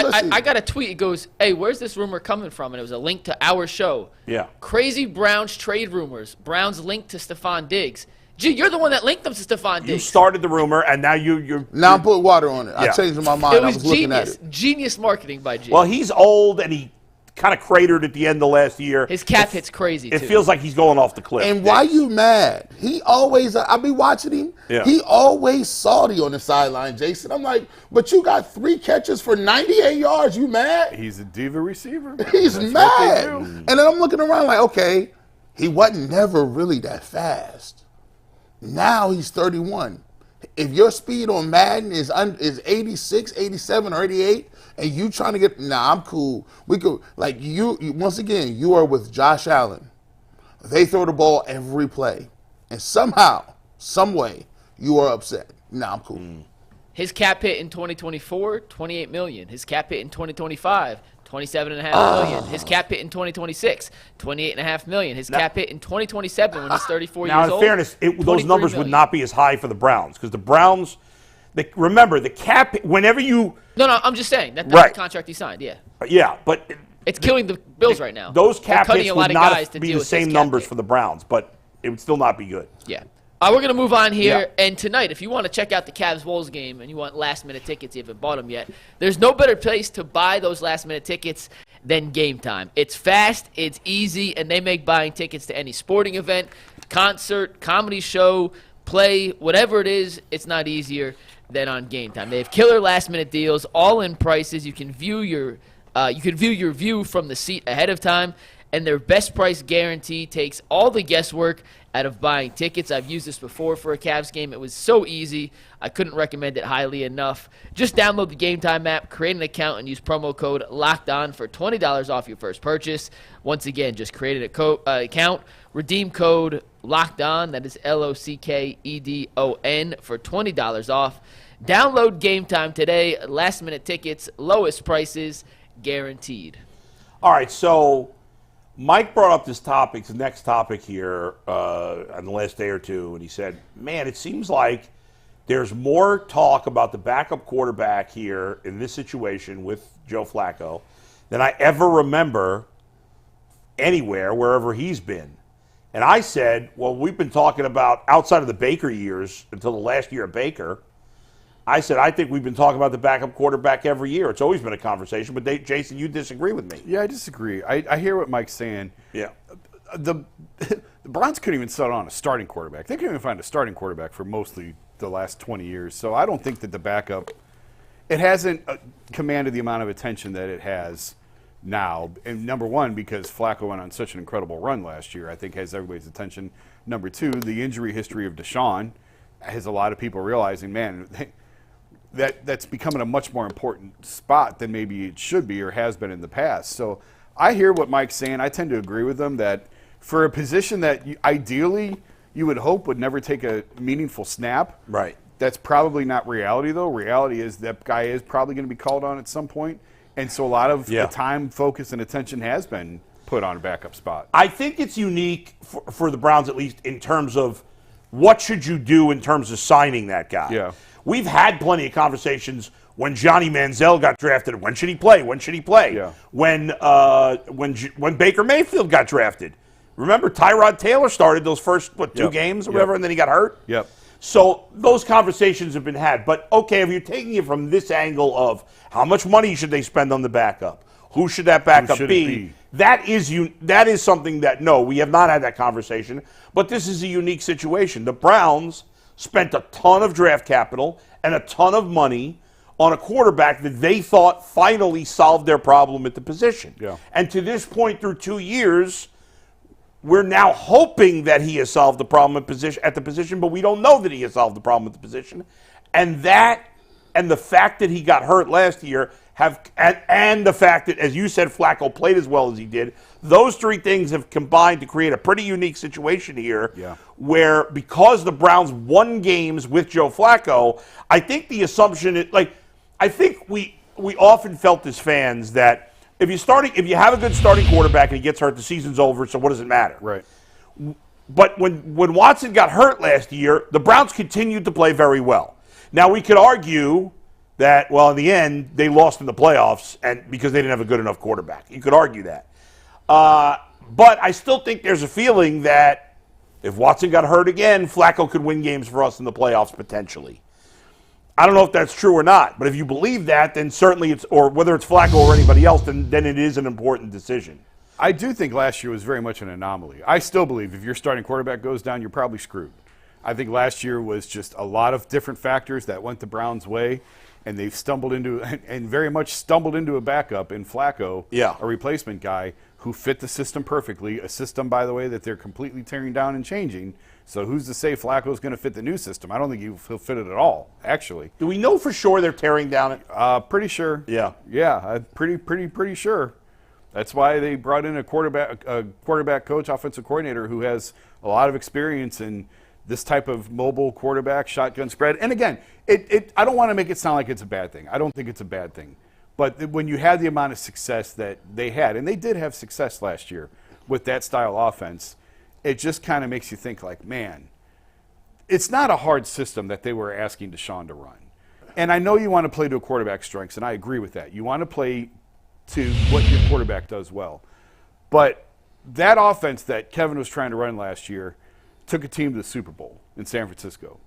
listen. I got a tweet. It goes, hey, where's this rumor coming from? And it was a link to our show. Yeah. Crazy Browns trade rumors. Browns linked to Stephon Diggs. G, you're the one that linked them to Stephon Diggs. You started the rumor, and now you're Now I'm putting water on it. I Yeah. changed my mind. It I was was looking at genius. it. Genius marketing by G. well. He's old, and he kind of cratered at the end of last year. His cap hit's crazy, It too. feels like he's going off the cliff. And why you mad? He always, I be watching him. Yeah. He always salty on the sideline, Jason. I'm like, but you got 3 catches for 98 yards. You mad? He's a diva receiver. He's That's what mad. they do. And then I'm looking around like, okay, he wasn't never really that fast. Now he's 31. If your speed on Madden is 86, 87, or 88, and you trying to get, I'm cool. We could, like you once again, you are with Josh Allen. They throw the ball every play. And somehow, some way, you are upset. I'm cool. His cap hit in 2024, $28 million. His cap hit in 2025, $27.5 million. His cap hit in 2026, $28.5 million. His cap hit in 2027 when he's 34 now, years in old. fairness, those numbers would million. not be as high for the Browns because the Browns. Remember the cap. Whenever you No, I'm just saying that's Right. the contract he signed. Yeah, but it's killing the Bills right now. those They're cap cutting hits a lot would of guys not to be deal the with his same cap numbers hit. for the Browns, but it would still not be good. Yeah. We're going to move on here. Yeah. And tonight, if you want to check out the Cavs-Wolves game and you want last-minute tickets, you haven't bought them yet, there's no better place to buy those last-minute tickets than Game Time. It's fast, it's easy, and they make buying tickets to any sporting event, concert, comedy show, play, whatever it is, it's not easier than on Game Time. They have killer last-minute deals, all-in prices. You can view your view from the seat ahead of time, and their best price guarantee takes all the guesswork out of buying tickets. I've used this before for a Cavs game. It was so easy. I couldn't recommend it highly enough. Just download the Game Time app, create an account, and use promo code LOCKEDON for $20 off your first purchase. Once again, just create an account, redeem code LOCKEDON, that is LOCKEDON, for $20 off. Download Game Time today. Last-minute tickets, lowest prices, guaranteed. All right, so Mike brought up this topic, the next topic here on the last day or two, and he said, man, it seems like there's more talk about the backup quarterback here in this situation with Joe Flacco than I ever remember anywhere, wherever he's been. And I said, well, we've been talking about outside of the Baker years until the last year of Baker. I said, I think we've been talking about the backup quarterback every year. It's always been a conversation. But Jason, you disagree with me. Yeah, I disagree. I hear what Mike's saying. Yeah. The Browns couldn't even settle on a starting quarterback. They couldn't even find a starting quarterback for mostly the last 20 years. So I don't think that the backup, it hasn't commanded the amount of attention that it has now. And number one, because Flacco went on such an incredible run last year, I think has everybody's attention. Number two, the injury history of Deshaun has a lot of people realizing, man, that's becoming a much more important spot than maybe it should be or has been in the past. So I hear what Mike's saying. I tend to agree with him that for a position that ideally you would hope would never take a meaningful snap. Right. That's probably not reality, though. Reality is that guy is probably going to be called on at some point. And so a lot of the time, focus, and attention has been put on a backup spot. I think it's unique for the Browns, at least in terms of what should you do in terms of signing that guy. Yeah. We've had plenty of conversations when Johnny Manziel got drafted. When should he play? When should he play? Yeah. When Baker Mayfield got drafted. Remember, Tyrod Taylor started those first, two games or whatever, and then he got hurt? Yep. So those conversations have been had. But, okay, if you're taking it from this angle of how much money should they spend on the backup, who should that backup be? That is something that, no, we have not had that conversation. But this is a unique situation. The Browns spent a ton of draft capital and a ton of money on a quarterback that they thought finally solved their problem at the position. Yeah. And to this point, through 2 years, we're now hoping that he has solved the problem at the position, but we don't know that he has solved the problem at the position. And the fact that he got hurt last year and the fact that, as you said, Flacco played as well as he did, those three things have combined to create a pretty unique situation here where, because the Browns won games with Joe Flacco, I think the assumption is, I think we often felt as fans that if you have a good starting quarterback and he gets hurt, the season's over, so what does it matter? Right. But when Watson got hurt last year, the Browns continued to play very well. Now, we could argue that, well, in the end, they lost in the playoffs and because they didn't have a good enough quarterback. You could argue that. But I still think there's a feeling that if Watson got hurt again, Flacco could win games for us in the playoffs potentially. I don't know if that's true or not, but if you believe that, then certainly or whether it's Flacco or anybody else, then it is an important decision. I do think last year was very much an anomaly. I still believe if your starting quarterback goes down, you're probably screwed. I think last year was just a lot of different factors that went the Browns' way, and they've stumbled into a backup in Flacco, a replacement guy who fit the system perfectly, a system, by the way, that they're completely tearing down and changing. So who's to say Flacco's going to fit the new system? I don't think he'll fit it at all, actually. Do we know for sure they're tearing down it? Pretty sure. Yeah. Yeah, pretty sure. That's why they brought in a quarterback coach, offensive coordinator who has a lot of experience in this type of mobile quarterback, shotgun spread. And again, I don't want to make it sound like it's a bad thing. I don't think it's a bad thing. But when you had the amount of success that they had, and they did have success last year with that style offense, it just kind of makes you think like, man, it's not a hard system that they were asking Deshaun to run. And I know you want to play to a quarterback's strengths, and I agree with that. You want to play to what your quarterback does well. But that offense that Kevin was trying to run last year took a team to the Super Bowl in San Francisco,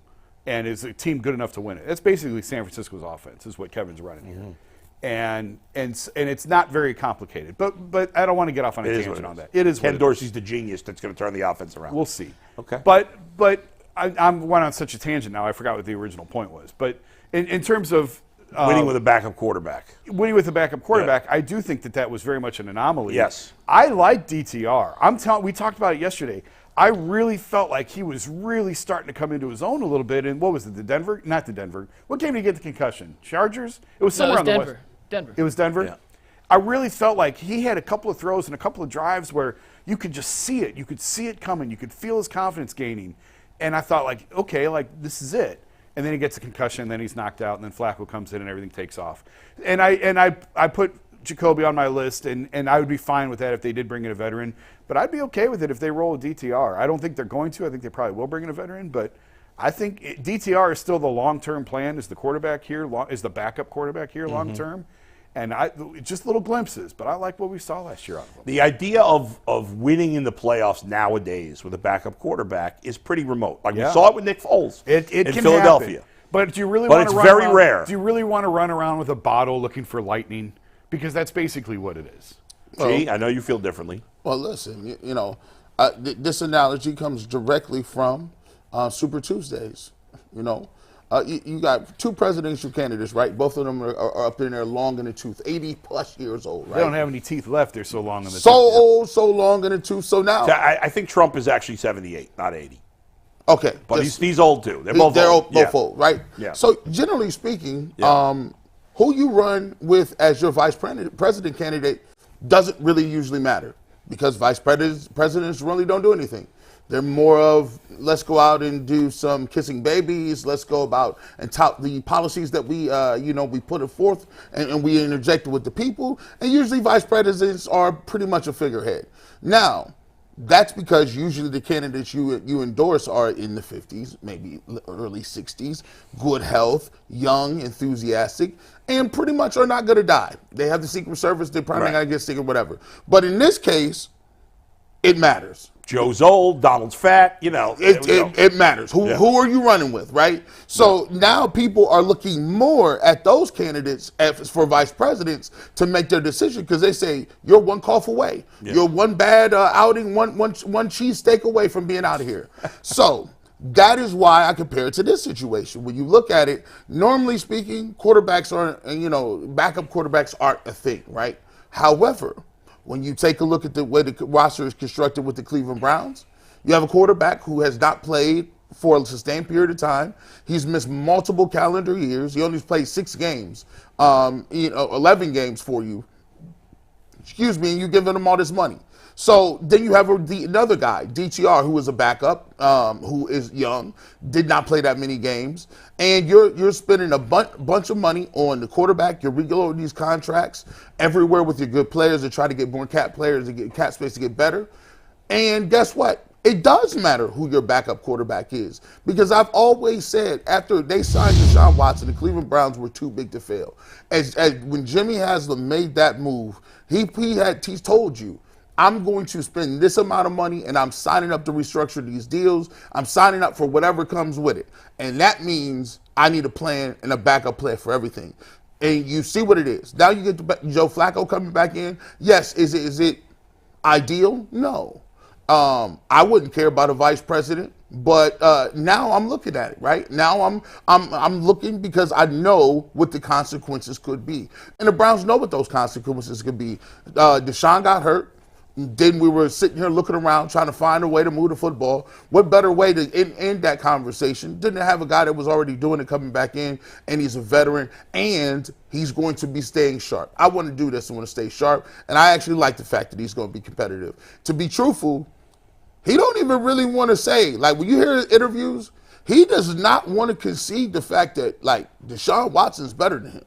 and is a team good enough to win it. That's basically San Francisco's offense is what Kevin's running here. And it's not very complicated. But I don't want to get off on a tangent on that. It is Ken Dorsey's the genius that's going to turn the offense around. We'll see. Okay. But I went on such a tangent now, I forgot what the original point was. But in terms of winning with a backup quarterback. I do think that was very much an anomaly. Yes. I like DTR. We talked about it yesterday. I really felt like he was really starting to come into his own a little bit. And what was it, Not the Denver. What game did he get the concussion? Chargers? It was somewhere on the West. Denver. It was Denver? Yeah. I really felt like he had a couple of throws and a couple of drives where you could just see it. You could see it coming. You could feel his confidence gaining. And I thought, like, okay, like, this is it. And then he gets a concussion, and then he's knocked out, and then Flacco comes in and everything takes off. And I put Jacoby on my list, and I would be fine with that if they did bring in a veteran. But I'd be okay with it if they roll a DTR. I don't think they're going to. I think they probably will bring in a veteran. But I think DTR is still the long-term plan, is the quarterback here, is the backup quarterback here long-term. And just little glimpses, but I like what we saw last year out of them. The idea of winning in the playoffs nowadays with a backup quarterback is pretty remote. Like we saw it with Nick Foles It in can Philadelphia. happen. But do you really But want it's to run very around, rare. Do you really want to run around with a bottle looking for lightning? Because that's basically what it is. Gee, I know you feel differently. Well, listen, this analogy comes directly from Super Tuesdays. You got two presidential candidates, right? Both of them are up in there long in the tooth, 80-plus years old, right? They don't have any teeth left. They're so long in the So tooth. old, so long in the tooth. So now, I think Trump is actually 78, not 80. okay, But he's old too. They're both they're old. both old, right? Yeah. So generally speaking, who you run with as your vice president candidate doesn't really usually matter because vice presidents really don't do anything. They're more of, let's go out and do some kissing babies. Let's go about and tout the policies that we put it forth and we interject with the people. And usually vice presidents are pretty much a figurehead. Now, that's because usually the candidates you endorse are in the 50s, maybe early 60s, good health, young, enthusiastic, and pretty much are not going to die. They have the Secret Service. They're probably not going to get sick or whatever. But in this case, it matters. Joe's old, Donald's fat, It matters. Who are you running with, right? So now people are looking more at those candidates for vice presidents to make their decision because they say you're one cough away. Yeah. You're one bad outing, one cheesesteak away from being out of here. So that is why I compare it to this situation. When you look at it, normally speaking, quarterbacks aren't, backup quarterbacks aren't a thing, right? However, when you take a look at the way the roster is constructed with the Cleveland Browns, you have a quarterback who has not played for a sustained period of time. He's missed multiple calendar years. He only played 6 games, 11 games for you. And you're giving him all this money. So then you have another guy, DTR, who is a backup, who is young, did not play that many games, and you're spending a bunch of money on the quarterback. You're reloading these contracts everywhere with your good players to try to get more cap players to get cap space to get better. And guess what? It does matter who your backup quarterback is because I've always said after they signed Deshaun Watson, the Cleveland Browns were too big to fail. As when Jimmy Haslam made that move, he's told you, I'm going to spend this amount of money and I'm signing up to restructure these deals. I'm signing up for whatever comes with it. And that means I need a plan and a backup plan for everything. And you see what it is. Now you get Joe Flacco coming back in. Yes, is it ideal? No. I wouldn't care about a vice president, but now I'm looking at it, right? Now I'm looking because I know what the consequences could be. And the Browns know what those consequences could be. Deshaun got hurt. Then we were sitting here looking around trying to find a way to move the football. What better way to end that conversation? Didn't have a guy that was already doing it coming back in, and he's a veteran, and he's going to be staying sharp. I want to do this. I want to stay sharp, and I actually like the fact that he's going to be competitive. To be truthful, he don't even really want to say, like when you hear his interviews, he does not want to concede the fact that, like, Deshaun Watson's better than him.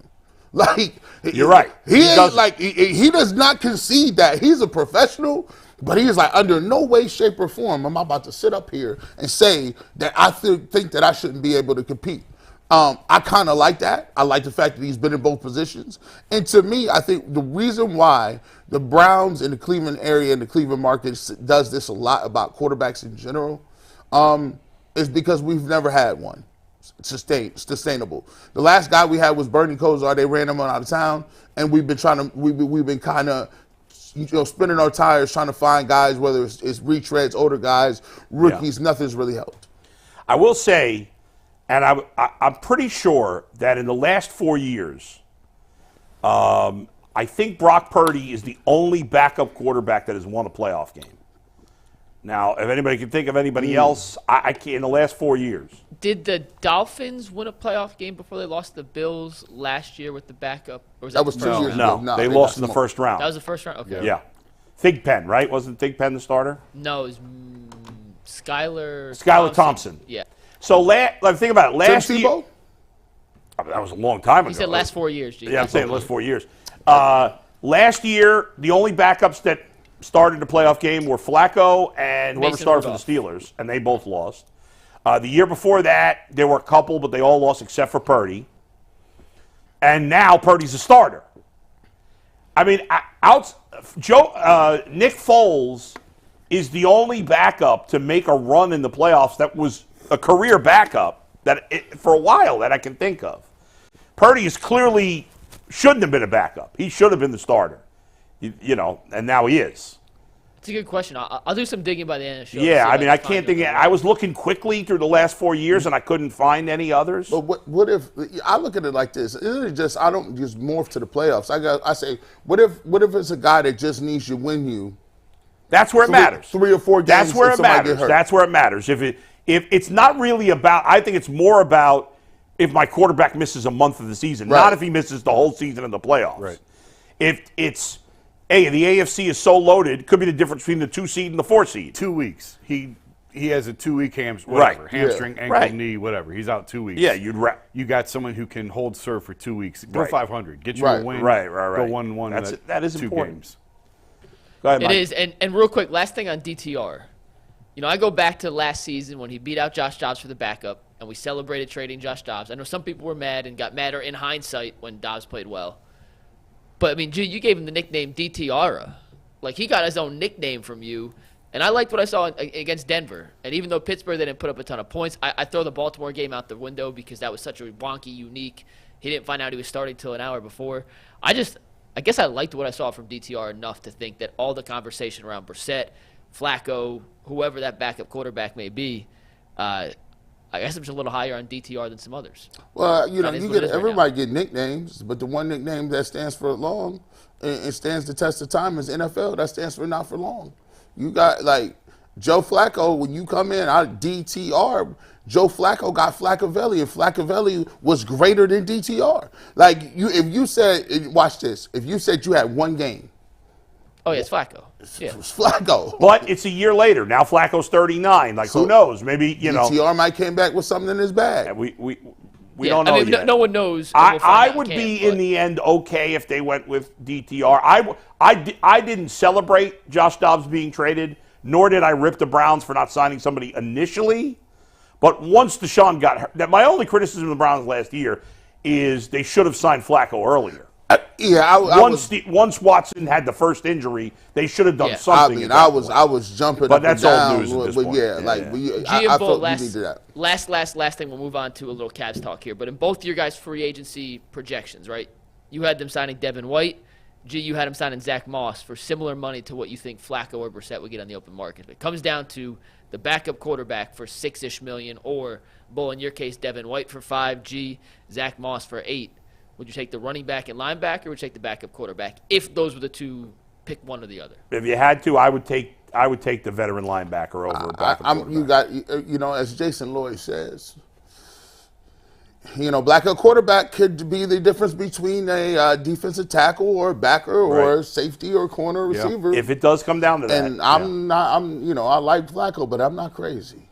Like you're right. He does not concede that he's a professional, but he's like under no way, shape, or form I'm about to sit up here and say that I think that I shouldn't be able to compete. I kind of like that. I like the fact that he's been in both positions. And to me, I think the reason why the Browns in the Cleveland area and the Cleveland market does this a lot about quarterbacks in general is because we've never had one. Sustainable. The last guy we had was Bernie Kosar. They ran him out of town, and we've been kind of spinning our tires trying to find guys, whether it's retreads, older guys, rookies. Yeah. Nothing's really helped. I will say, and I'm pretty sure that in the last 4 years, I think Brock Purdy is the only backup quarterback that has won a playoff game. Now, if anybody can think of anybody else, I can't. In the last 4 years, did the Dolphins win a playoff game before they lost the Bills last year with the backup? Or was that was 2 years ago. No, they lost in the first round. That was the first round. Okay. Yeah. Thigpen, right? Wasn't Thigpen the starter? No, it was Skylar Thompson. Yeah. So think about it. Last Tim year, Tebow? that was a long time ago. He said last 4 years. G. Yeah, I'm saying last 4 years. Last year, the only backups that started the playoff game were Flacco and whoever started for the Steelers, and they both lost. The year before that, there were a couple, but they all lost except for Purdy. And now Purdy's a starter. I mean, Nick Foles is the only backup to make a run in the playoffs that was a career backup for a while that I can think of. Purdy is clearly shouldn't have been a backup. He should have been the starter, and now he is. It's a good question. I'll do some digging by the end of the show. Yeah, I mean, I can't think. I was looking quickly through the last 4 years, and I couldn't find any others. But what if I look at it like this? Isn't it just I don't just morph to the playoffs? I say, what if it's a guy that just needs to win you? That's where it matters. 3 or 4 games. That's where it matters. That's where it matters. If it's not really about, I think it's more about if my quarterback misses a month of the season, not if he misses the whole season in the playoffs. Right. If it's, the AFC is so loaded, could be the difference between the 2 seed and the 4 seed. 2 weeks. He has a 2-week hamstring, ankle, knee, whatever. He's out 2 weeks. Yeah, you got someone who can hold serve for 2 weeks. Go Right. 500. Get you a win. Right. Go 1-1. That is 2 important. games. Go ahead, It Mike. is, and real quick, last thing on DTR. I go back to last season when he beat out Josh Dobbs for the backup, and we celebrated trading Josh Dobbs. I know some people were mad and got madder in hindsight when Dobbs played well. But, I mean, G, you gave him the nickname DTR. Like, he got his own nickname from you, and I liked what I saw against Denver. And even though Pittsburgh didn't put up a ton of points, I throw the Baltimore game out the window because that was such a wonky, unique. He didn't find out he was starting till an hour before. I guess I liked what I saw from DTR enough to think that all the conversation around Brissett, Flacco, whoever that backup quarterback may be, I guess I'm just a little higher on DTR than some others. Well, everybody right get nicknames, but the one nickname that stands for long and stands the test of time is NFL. That stands for not for long. You got like Joe Flacco. When you come in, DTR. Joe Flacco got Flaccavelli, and Flaccavelli was greater than DTR. Like if you said, watch this. If you said you had one game. Oh, yeah, it's Flacco. Yeah. It's Flacco. But it's a year later. Now Flacco's 39. Like, So, who knows? Maybe, DTR might came back with something in his bag. We Yeah, don't know I mean, yet. No one knows. I would be in the end okay if they went with DTR. I didn't celebrate Josh Dobbs being traded, nor did I rip the Browns for not signing somebody initially. But once Deshaun got hurt, my only criticism of the Browns last year is they should have signed Flacco earlier. Once Watson had the first injury, they should have done something. I mean, I was jumping but up that's and down. old news at this point. I felt we needed that. Last thing, we'll move on to a little Cavs talk here. But in both your guys' free agency projections, right? You had them signing Devin White. G, you had him signing Zach Moss for similar money to what you think Flacco or Brissett would get on the open market. It comes down to the backup quarterback for $6-ish million, or, Bull, in your case, Devin White for $5, G, Zach Moss for $8. Would you take the running back and linebacker, or would you take the backup quarterback if those were the two? Pick one or the other. If you had to, I would take the veteran linebacker over backup quarterback. You got, as Jason Lloyd says, backup quarterback could be the difference between a defensive tackle or backer or safety or corner or receiver. If it does come down to that. And I like Flacco, but I'm not crazy.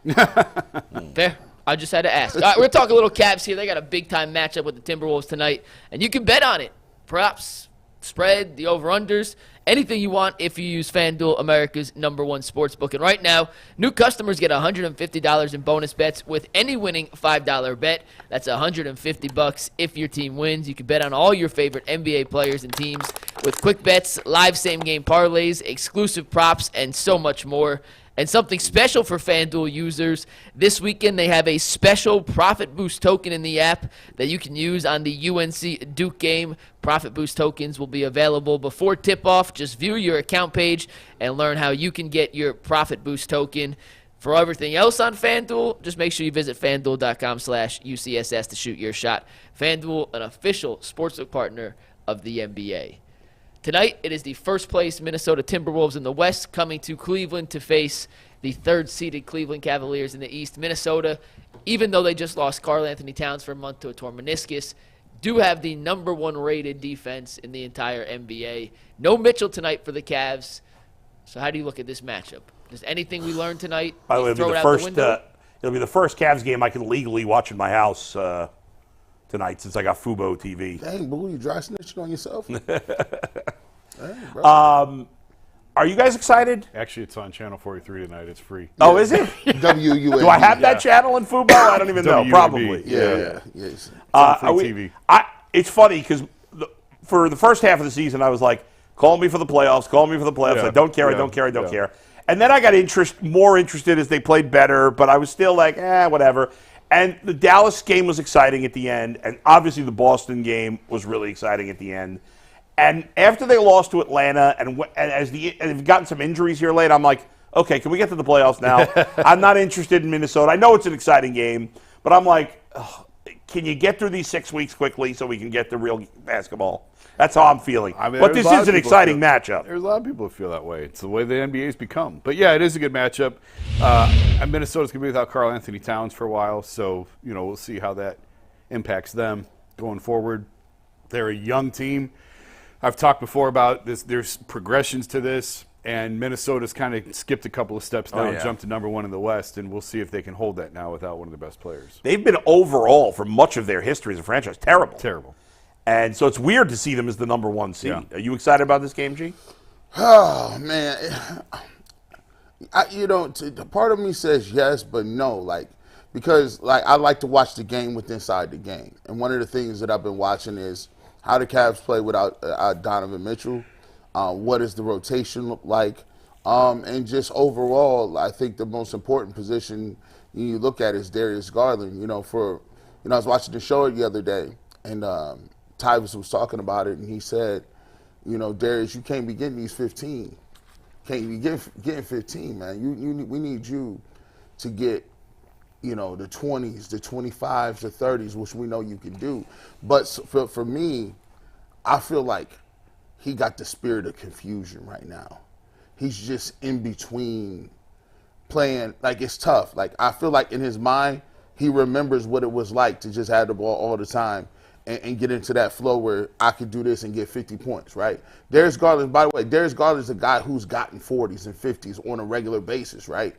Fair. I just had to ask. All right, we're talking a little Cavs here. They got a big-time matchup with the Timberwolves tonight, and you can bet on it. Props, spread, the over-unders, anything you want if you use FanDuel, America's #1 sportsbook. And right now, new customers get $150 in bonus bets with any winning $5 bet. That's $150 if your team wins. You can bet on all your favorite NBA players and teams with quick bets, live same-game parlays, exclusive props, and so much more. And something special for FanDuel users, this weekend they have a special Profit Boost token in the app that you can use on the UNC Duke game. Profit Boost tokens will be available before tip-off. Just view your account page and learn how you can get your Profit Boost token. For everything else on FanDuel, just make sure you visit FanDuel.com/UCSS to shoot your shot. FanDuel, an official sportsbook partner of the NBA. Tonight, it is the first-place Minnesota Timberwolves in the West coming to Cleveland to face the third-seeded Cleveland Cavaliers in the East. Minnesota, even though they just lost Karl Anthony Towns for a month to a torn meniscus, do have the #1 rated defense in the entire NBA. No Mitchell tonight for the Cavs. So how do you look at this matchup? Does anything we learned tonight By the way, throw it out the window? it'll be the first Cavs game I can legally watch in my house tonight since I got Fubo TV. Dang, boo, you dry snitching on yourself? Are you guys excited? Actually, it's on Channel 43 tonight. It's free. Oh, is it? WUA. Do I have that channel in Fubo? I don't even know. WUAB. Probably. Yeah. Yes. It's on free TV. It's funny because for the first half of the season, I was like, Call me for the playoffs. Call me for the playoffs. Yeah. I don't care. I Yeah. don't care. I don't Yeah. care. And then I got more interested as they played better, but I was still like, whatever. And the Dallas game was exciting at the end, and obviously the Boston game was really exciting at the end. And after they lost to Atlanta, and they've gotten some injuries here late, I'm like, okay, can we get to the playoffs now? I'm not interested in Minnesota. I know it's an exciting game, but I'm like, can you get through these 6 weeks quickly so we can get to real basketball? That's how I'm feeling. I mean, but there's this a lot is of an people exciting feel- matchup. There's a lot of people who feel that way. It's the way the NBA's become. But yeah, it is a good matchup. And Minnesota's going to be without Karl Anthony Towns for a while, so we'll see how that impacts them going forward. They're a young team. I've talked before about this. There's progressions to this, and Minnesota's kind of skipped a couple of steps now and jumped to number one in the West, and we'll see if they can hold that now without one of their best players. They've been overall, for much of their history as a franchise, terrible. Terrible. And so it's weird to see them as the number one seed. Yeah. Are you excited about this game, G? Oh man, part of me says yes, but no, because I like to watch the game with inside the game, and one of the things that I've been watching is how the Cavs play without Donovan Mitchell. What does the rotation look like? And just overall, I think the most important position you look at is Darius Garland. I was watching the show the other day, and Tyvus was talking about it, and he said, Darius, you can't be getting these 15. Can't be getting 15, man. We need you to get, the 20s, the 25s, the 30s, which we know you can do. But for me, I feel like he got the spirit of confusion right now. He's just in between playing. It's tough. I feel like in his mind, he remembers what it was like to just have the ball all the time and get into that flow where I could do this and get 50 points, right? Darius Garland, by the way, Darius Garland's a guy who's gotten 40s and 50s on a regular basis, right?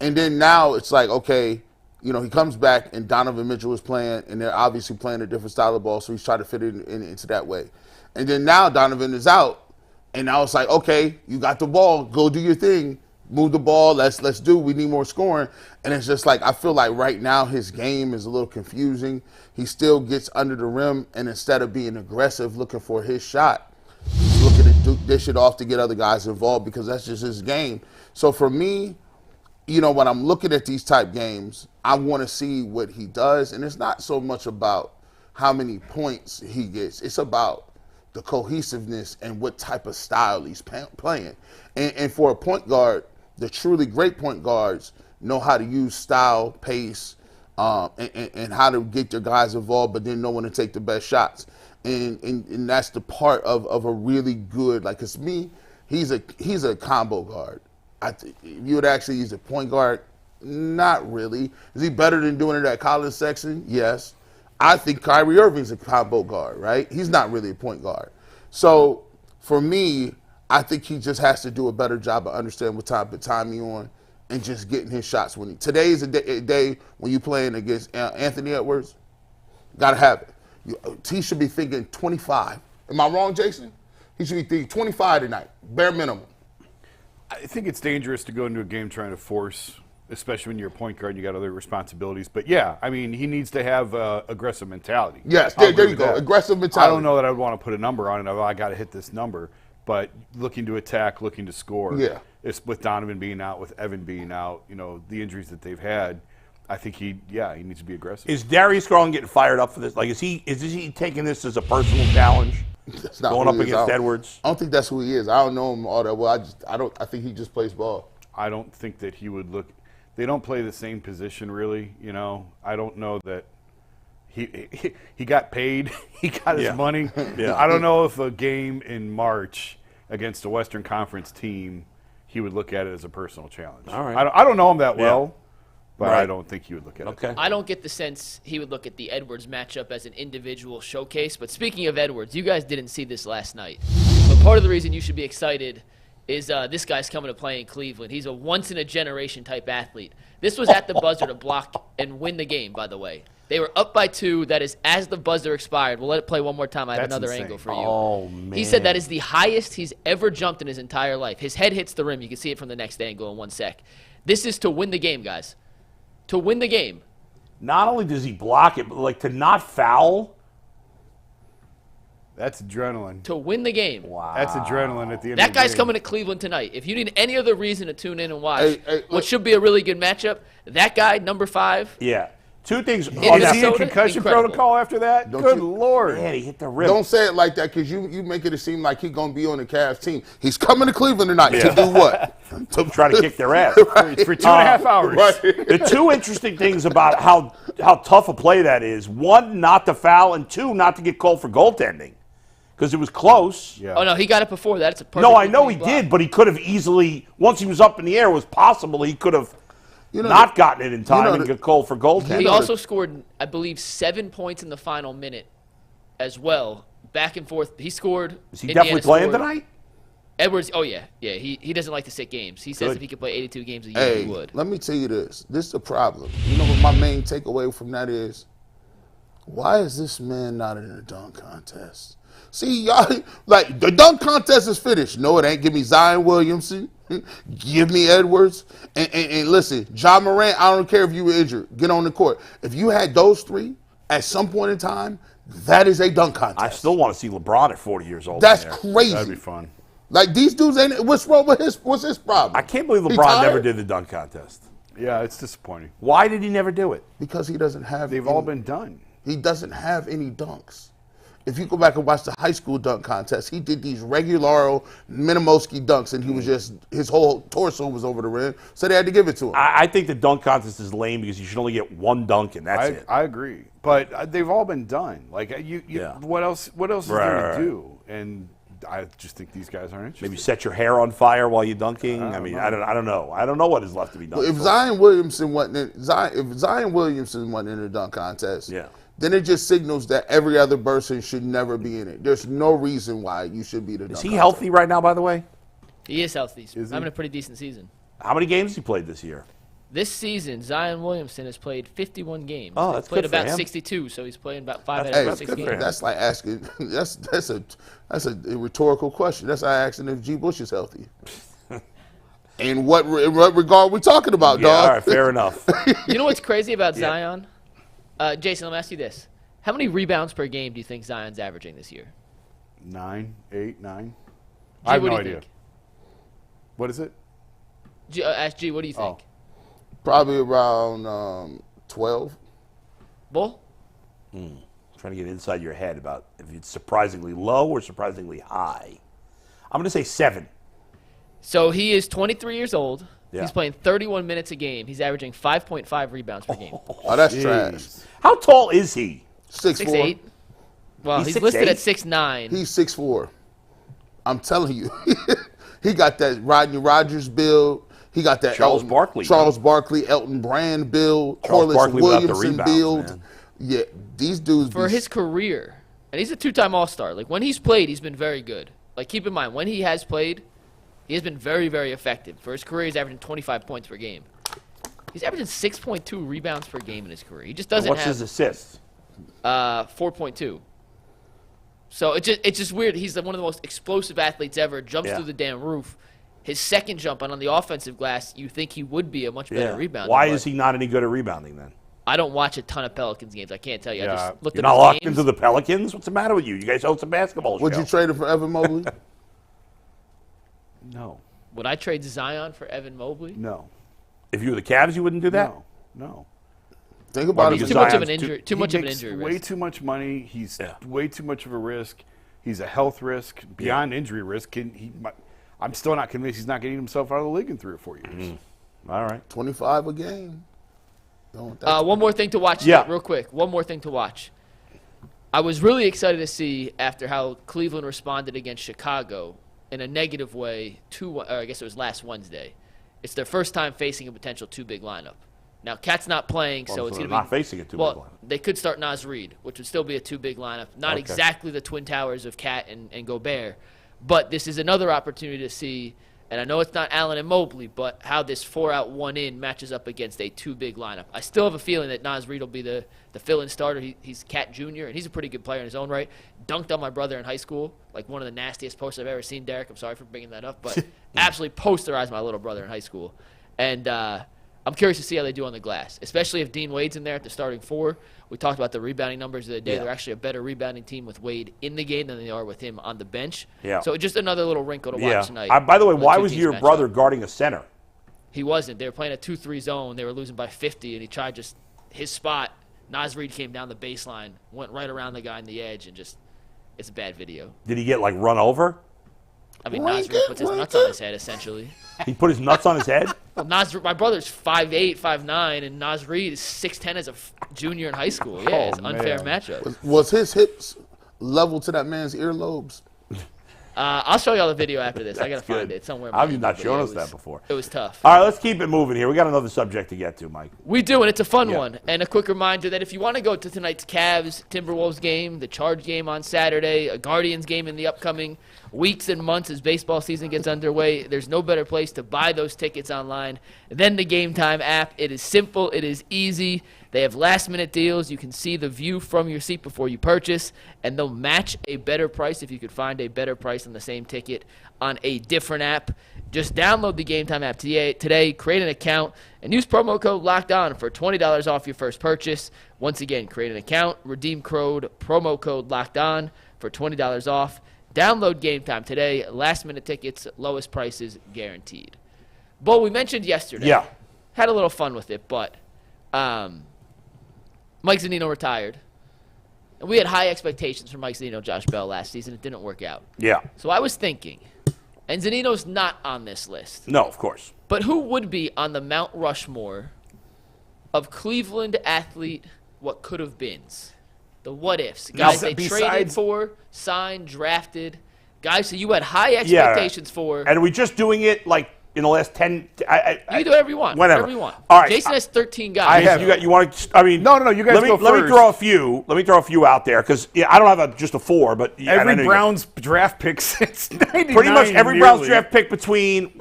And then now it's like, okay, he comes back and Donovan Mitchell is playing, and they're obviously playing a different style of ball, so he's trying to fit it into that way. And then now Donovan is out, and now it's like, okay, you got the ball, go do your thing, move the ball, we need more scoring. And it's just like, I feel like right now his game is a little confusing. He still gets under the rim, and instead of being aggressive looking for his shot, he's looking to dish it off to get other guys involved because that's just his game. So for me, when I'm looking at these type games, I want to see what he does. And it's not so much about how many points he gets. It's about the cohesiveness and what type of style he's playing. And for a point guard, the truly great point guards know how to use style, pace, and how to get their guys involved, but then know when to take the best shots. And that's the part of a really good, it's me, he's a combo guard. If you would actually use a point guard, not really. Is he better than doing it at College section? Yes. I think Kyrie Irving's a combo guard, right? He's not really a point guard. So for me, I think he just has to do a better job of understanding what type of time he's on and just getting his shots. Today is a day when you're playing against Anthony Edwards. Got to have it. He should be thinking 25. Am I wrong, Jason? He should be thinking 25 tonight, bare minimum. I think it's dangerous to go into a game trying to force, especially when you're a point guard and you got other responsibilities. But yeah, I mean, he needs to have aggressive mentality. Yes, I'll there agree you with go. that. Aggressive mentality. I don't know that I'd want to put a number on it. I got to hit this number. But looking to attack, looking to score. Yeah. It's with Donovan being out, with Evan being out, the injuries that they've had. I think he needs to be aggressive. Is Darius Garland getting fired up for this? Is he taking this as a personal challenge? That's not going who up he is. against Edwards? I don't think that's who he is. I don't know him all that well. I think he just plays ball. I don't think that he would look. They don't play the same position, really. I don't know that he got paid. He got his money. Yeah. I don't know if a game in March against a Western Conference team, he would look at it as a personal challenge. All right. I don't know him that well, but Right. I don't think he would look at it. Okay. I don't get the sense he would look at the Edwards matchup as an individual showcase. But speaking of Edwards, you guys didn't see this last night. But part of the reason you should be excited is this guy's coming to play in Cleveland. He's a once-in-a-generation type athlete. This was at the buzzer to block and win the game, by the way. They were up by 2. That is as the buzzer expired. We'll let it play one more time. I have That's another insane. angle for you. Oh, man. He said that is the highest he's ever jumped in his entire life. His head hits the rim. You can see it from the next angle in 1 sec. This is to win the game, guys. To win the game. Not only does he block it, but to not foul. That's adrenaline. to win the game. Wow. That's adrenaline at the end That of the guy's game. coming to Cleveland tonight. If you need any other reason to tune in and watch Hey, what should be a really good matchup, that guy, number 5, Yeah. Two things. Is he in Minnesota, concussion incredible. protocol after that? Don't Good you- Lord. Man, he hit the rim. Don't say it like that because you making it seem like he's going to be on the Cavs team. He's coming to Cleveland tonight to do what? to try to kick their ass. For 2.5 hours. Right. The two interesting things about how tough a play that is: one, not to foul, and two, not to get called for goaltending because it was close. Yeah. Oh, no, he got it before that. It's a perfect No, I know he block. did, but he could have easily. Once he was up in the air, it was possible he could have not gotten it in time and get called for goaltending. He also scored, I believe, 7 points in the final minute as well. Back and forth. He scored. Is he Indiana definitely playing scored. tonight? Edwards, oh, yeah. Yeah, he doesn't like to sit games. He says Good. if he could play 82 games a year, Hey, he would. let me tell you this. This is the problem. You know what my main takeaway from that is? Why is this man not in a dunk contest? See, y'all, like, the dunk contest is finished. No, it ain't. Give me Zion Williamson. Give me Edwards. And listen, John Morant, I don't care if you were injured. Get on the court. If you had those three at some point in time, that is a dunk contest. I still want to see LeBron at 40 years old. That's in there. crazy. That'd be fun. Like, these dudes ain't. What's wrong with what's his problem? I can't believe He LeBron tired? never did the dunk contest. Yeah, it's disappointing. Why did he never do it? Because he doesn't have. They've all been done. He doesn't have any dunks. If you go back and watch the high school dunk contest, he did these regular Minimowski dunks, and he was just, his whole torso was over the rim, so they had to give it to him. I think the dunk contest is lame because you should only get one dunk and that's it. I agree, but they've all been done. Like Yeah. what else? What else is Right, there right, to do? And I just think these guys aren't interested. Maybe set your hair on fire while you're dunking. I mean, I don't know. I don't know what is left to be done. If Zion Williamson wasn't in, if Zion Williamson wasn't in the dunk contest, Yeah. then it just signals that every other person should never be in it. There's no reason why you should be the dunk Is he contest. healthy right now, by the way? He is healthy. He's Is he? having a pretty decent season. How many games has he played this year? This season, Zion Williamson has played 51 games. Oh, He's that's played good for about him. 62, so he's playing about 5 That's out Hey, of 6 good for games. him. that's like asking. That's a rhetorical question. That's like asking if G. Bush is healthy. In what regard we talking about, Yeah, dog? all right, fair enough. You know what's crazy about Zion? Jason, let me ask you this. How many rebounds per game do you think Zion's averaging this year? 9, 8, 9. G, I have what no do you idea. think? What is it? Ask G, what do you think? Oh. Probably around 12. Bull? Trying to get inside your head about if it's surprisingly low or surprisingly high. I'm going to say 7. So he is 23 years old. Yeah. He's playing 31 minutes a game. He's averaging 5.5 rebounds per game. Oh, that's Jeez. trash. How tall is he? 6'4". 6'8". Well, He's he's listed 6'8"? at 6'9". He's 6'4". I'm telling you, he got that Rodney Rogers build. He got that Charles Barkley, Charles Barkley, Elton Brand build, Charles Corliss Barkley without the Williamson rebounds, build. man. Yeah, these dudes For be- his career, and he's a 2-time All-Star. Like, when he's played, he's been very good. Like, keep in mind, when he has played, he has been very, very effective. For his career, he's averaging 25 points per game. He's averaging 6.2 rebounds per game in his career. He just doesn't What's have his assists? 4.2. So it's just weird. He's one of the most explosive athletes ever. Jumps Yeah. through the damn roof. His second jump on the offensive glass, you think he would be a much better rebounder. Why but is he not any good at rebounding then? I don't watch a ton of Pelicans games. I can't tell you. I Yeah. just looked You're at not his locked games. into the Pelicans? What's the matter with you? You guys host a basketball show. Would you trade him for Evan Mobley? No. Would I trade Zion for Evan Mobley? No. If you were the Cavs, you wouldn't do that? No. Think about Because it. Too much of Zion's an injury. Too He much of an makes injury way risk. too much money. He's Yeah. way too much of a risk. He's a health risk beyond injury risk. I'm still not convinced he's not getting himself out of the league in 3 or 4 years. All right. 25 a game. Don't One more thing to watch. Yeah. Real quick. One more thing to watch. I was really excited to see after how Cleveland responded against Chicago in a negative way. I guess it was last Wednesday. It's their first time facing a potential 2-big lineup. Now, KAT's not playing, so it's they're going to be not facing a 2-big well, lineup. they could start Naz Reid, which would still be a 2-big lineup. Not Okay. exactly the twin towers of KAT and Gobert, but this is another opportunity to see. And I know it's not Allen and Mobley, but how this 4-out, 1-in matches up against a 2-big lineup. I still have a feeling that Naz Reid will be the fill-in starter. He's KAT Jr., and he's a pretty good player in his own right. Dunked on my brother in high school, like one of the nastiest posts I've ever seen, Derek. I'm sorry for bringing that up, but absolutely posterized my little brother in high school. And I'm I'm curious to see how they do on the glass, especially if Dean Wade's in there at the starting 4. We talked about the rebounding numbers of the day. Yeah. They're actually a better rebounding team with Wade in the game than they are with him on the bench. Yeah. So just another little wrinkle to watch tonight. By the way, when why two was teams your match brother up. guarding a center? He wasn't. They were playing a 2-3 zone. They were losing by 50, and he tried just his spot. Naz Reid came down the baseline, went right around the guy on the edge, and just it's a bad video. Did he get, like, run over? I mean, Naz Reid puts his nuts on his head, essentially. He put his nuts on his head? Well, my brother's 5'8", 5'9", and Naz Reid is 6'10" as a junior in high school. Yeah, it's an unfair matchup. Was his hips level to that man's earlobes? I'll show you all the video after this. I got to find good. it somewhere. I've not shown us that before. It was tough. All right, let's keep it moving here. We got another subject to get to, Mike. We do, and it's a fun one. And a quick reminder that if you want to go to tonight's Cavs Timberwolves game, the Charge game on Saturday, a Guardians game in the upcoming weeks and months as baseball season gets underway, there's no better place to buy those tickets online than the Game Time app. It is simple. It is easy. They have last-minute deals. You can see the view from your seat before you purchase, and they'll match a better price if you could find a better price on the same ticket on a different app. Just download the Game Time app today, create an account, and use promo code LOCKEDON for $20 off your first purchase. Once again, create an account, redeem code, promo code LOCKEDON for $20 off. Download Game Time today. Last-minute tickets, lowest prices guaranteed. Bull, we mentioned yesterday. Yeah. Had a little fun with it, but Mike Zunino retired. And we had high expectations for Mike Zunino, Josh Bell last season. It didn't work out. Yeah. So I was thinking, and Zunino's not on this list, No, of course. but who would be on the Mount Rushmore of Cleveland athlete what could have beens? The what ifs. Guys they traded for, signed, drafted. Guys who you had high expectations for. And are we just doing it, like, in the last 10? You can do whatever you want. Whatever. Whatever you want. All right. Jason has 13 guys. You want to? I mean, No, you guys let me, go Let me first. throw a few. Let me throw a few out there because I don't have just a 4, but Every Browns draft pick since 99. pretty much every nearly. Browns draft pick between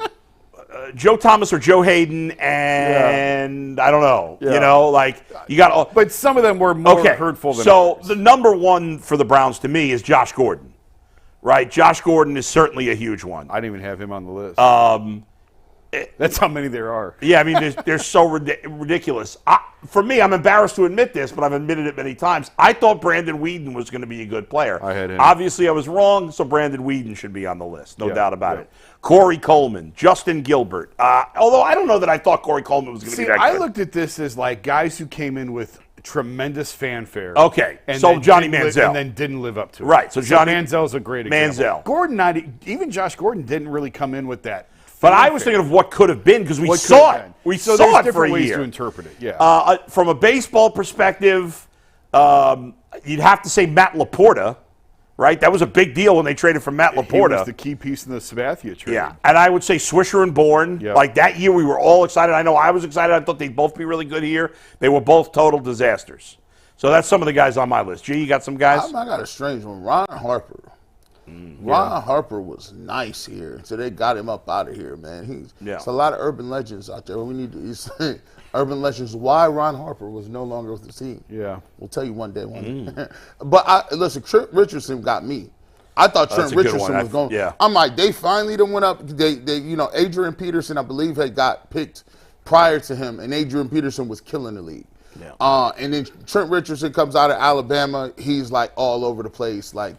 Joe Thomas or Joe Hayden and I don't know. Yeah. You know, like you got. But some of them were more hurtful than others. The number one for the Browns to me is Josh Gordon, right? Josh Gordon is certainly a huge one. I didn't even have him on the list. That's how many there are. Yeah, I mean, they're so ridiculous. For me, I'm embarrassed to admit this, but I've admitted it many times. I thought Brandon Whedon was going to be a good player. I had him. Obviously, I was wrong, so Brandon Whedon should be on the list. No Yeah, doubt about yeah. it. Corey Coleman, Justin Gilbert. Although I don't know that I thought Corey Coleman was going to be See, that good. I looked at this as like guys who came in with tremendous fanfare. Okay, and so then Johnny didn't Manziel. and then didn't live up to it. Right, so Johnny- Manziel's a great example. Manziel. Gordon, even Josh Gordon didn't really come in with that. But I was thinking of what could have been because we What saw could it. have been. We So saw there's it for different a ways year. to interpret it. Yeah. From a baseball perspective, you'd have to say Matt Laporta, right? That was a big deal when they traded for Matt He Laporta. was the key piece in the Sabathia trade. Yeah, and I would say Swisher and Bourne. Yep. Like that year, we were all excited. I know I was excited. I thought they'd both be really good here. They were both total disasters. So that's some of the guys on my list. G, you got some guys? I got a strange one. Ron Harper. Ron Harper was nice here, so they got him up out of here, man. There's a lot of urban legends out there. We need to urban legends why Ron Harper was no longer with the team. Yeah. We'll tell you one day. But listen, Trent Richardson got me. I thought Trent that's a good Richardson one. was going. Yeah. I'm like, they finally done went up. They Adrian Peterson, I believe, had got picked prior to him, and Adrian Peterson was killing the league. Yeah. And then Trent Richardson comes out of Alabama. He's like all over the place. Like,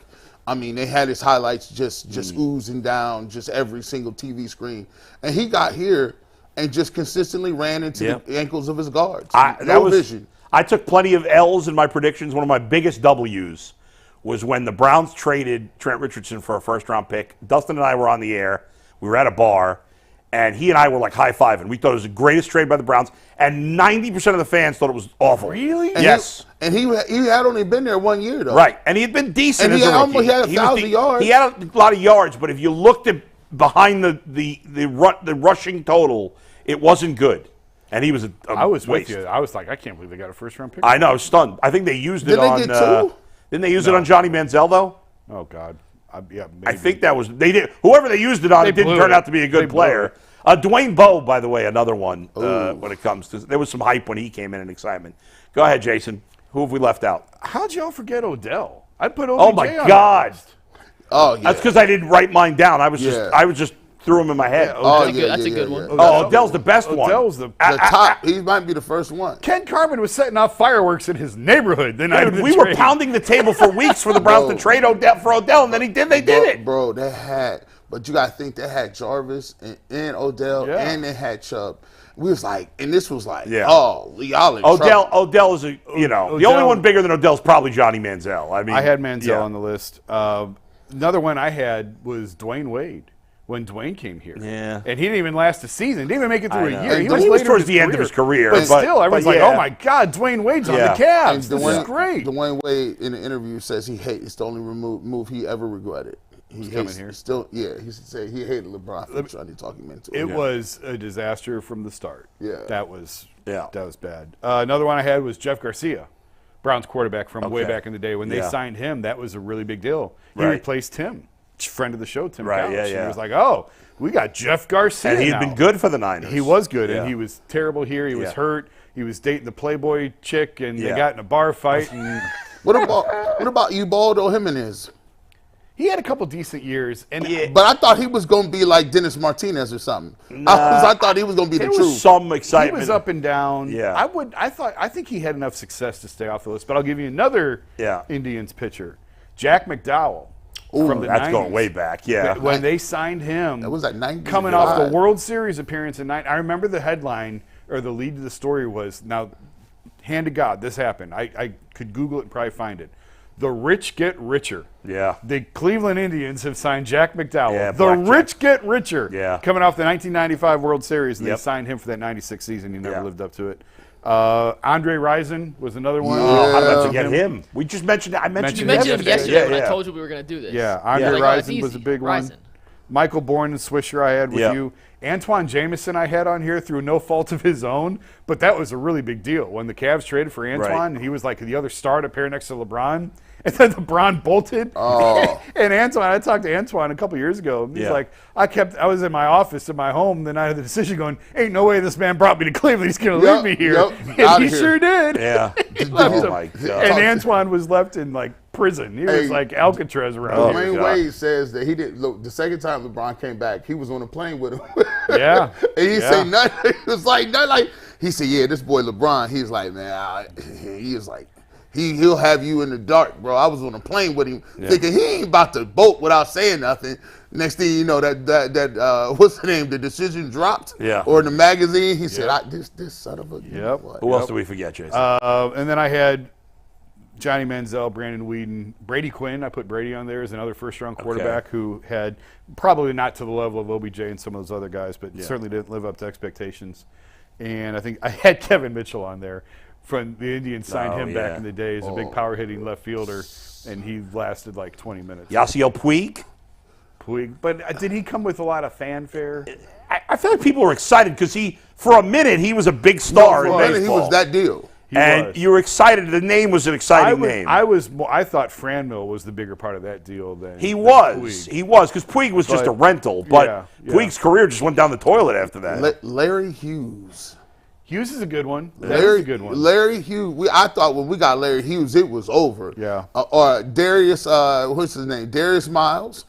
I mean, they had his highlights just oozing down just every single TV screen. And he got here and just consistently ran into the ankles of his guards. Vision. I took plenty of L's in my predictions. One of my biggest W's was when the Browns traded Trent Richardson for a first-round pick. Dustin and I were on the air. We were at a bar, and he and I were like high-fiving. We thought it was the greatest trade by the Browns, and 90% of the fans thought it was awful. Really? Yes. And he had only been there 1 year, though. Right, and he had been decent And as he a rookie. almost had 1,000 yards. He had a lot of yards, but if you looked at behind the rushing total, it wasn't good. And he was a I was waste. with you. I was like, I can't believe they got a first-round pick. I know, I was stunned. I think they used it Did they on. get two? Didn't they use it on Johnny Manziel though? Oh, God. Yeah, maybe. I think that was they did. Whoever they used it on, it didn't blew turn it. out to be a They good blew player. it. Dwayne Bowe, by the way, another one when it comes to. There was some hype when he came in and excitement. Go ahead, Jason. Who have we left out? How'd y'all forget Odell? I'd put OBJ Oh my on God! Oh, yeah. That's because I didn't write mine down. I was just threw him in my head. That's a good one. Oh, Odell's the best one. Odell's the top. He might be the first one. Ken Carman was setting off fireworks in his neighborhood. Dude, we were pounding the table for weeks for the Browns to trade Odell, and then they did it. Bro, they had, but you got to think they had Jarvis and Odell, and they had Chubb. We was like, and this was like, y'all in trouble. Odell is the only one bigger than Odell is probably Johnny Manziel. I mean, I had Manziel on the list. Another one I had was Dwayne Wade when Dwayne came here. Yeah. And he didn't even last a season. Didn't even make it through a year. He was towards the end of his career. But still, everyone's like, oh my God, Dwayne Wade's on the Cavs. This is great. Dwayne Wade in the interview says it's the only move he ever regretted. He hates, here. Still, he said he hated LeBron for trying to talk him into it. It was a disaster from the start. Yeah. That was bad. Another one I had was Jeff Garcia, Browns quarterback from way back in the day. When they signed him, that was a really big deal. He replaced Tim, friend of the show, Tim Couch. He was like, oh, we got Jeff Garcia. And he had been good for the Niners. He was good, and he was terrible here. He was hurt. He was dating the Playboy chick, and they got in a bar fight. And what about Ubaldo Jimenez? He had a couple decent years, and but I thought he was going to be like Dennis Martinez or something. I thought he was going to be the truth. There was some excitement. He was up and down. Yeah. I think he had enough success to stay off the list. But I'll give you another Indians pitcher, Jack McDowell. From the that's 90s. Going way back, When they signed him, that was like 90s. Coming off the World Series appearance in '90. I remember the headline or the lead to the story was, now, hand to God, this happened. I could Google it and probably find it. The rich get richer. Yeah. The Cleveland Indians have signed Jack McDowell. Yeah, the rich get richer. Yeah. Coming off the 1995 World Series, and they signed him for that 96 season. He never lived up to it. Andre Rison was another one. How did I forget him? We just mentioned I mentioned You mentioned him yesterday when I told you we were going to do this. Yeah, Andre Rison was a big one. Michael Bourne and Swisher I had with you. Antoine Jameson I had on here through no fault of his own, but that was a really big deal. When the Cavs traded for Antoine, and he was like the other star to pair next to LeBron, and then LeBron bolted. And Antoine, I talked to Antoine a couple years ago. He's like, I was in my office in my home the night of the decision going, ain't no way this man brought me to Cleveland. He's going to leave me here. And he sure did. Yeah. My God. And Antoine was left in like prison. He was like Alcatraz around here. Dwayne Wade says that he didn't look. The second time LeBron came back, he was on a plane with him. Yeah. And he said nothing. He was like, nothing. Like, he said, yeah, this boy LeBron, he's like, man, he is like, he'll have you in the dark, bro. I was on a plane with him thinking he ain't about to bolt without saying nothing. Next thing you know, that what's the name? The decision dropped. Yeah. Or in the magazine, he said, this son of a. Who else did we forget, Jason? And then I had Johnny Manziel, Brandon Weeden, Brady Quinn. I put Brady on there as another first-round quarterback who had probably not to the level of OBJ and some of those other guys, but certainly didn't live up to expectations. And I think I had Kevin Mitchell on there. From the Indians signed him back in the day as a big power-hitting left fielder, and he lasted like 20 minutes. Yasiel Puig. But did he come with a lot of fanfare? I feel like people were excited because for a minute, he was a big star in baseball. He was that deal. You were excited. The name was an exciting name. I thought Franmil was the bigger part of that deal than he was. Puig. He was because Puig was just a rental, but Puig's career just went down the toilet after that. Larry Hughes. Hughes is a good one. Larry Hughes. I thought when we got Larry Hughes, it was over. Yeah. Or Darius, what's his name? Darius Miles.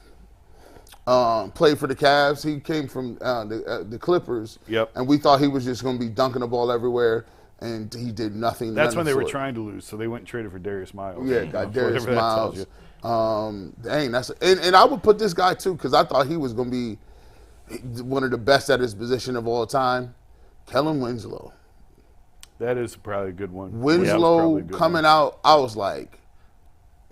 Played for the Cavs. He came from the Clippers. Yep. And we thought he was just going to be dunking the ball everywhere, and he did nothing. That's when they were trying to lose, so they went and traded for Darius Miles. Yeah, got Darius Miles. And I would put this guy too because I thought he was going to be one of the best at his position of all time. Kellen Winslow. That is probably a good one. Winslow coming out, I was like,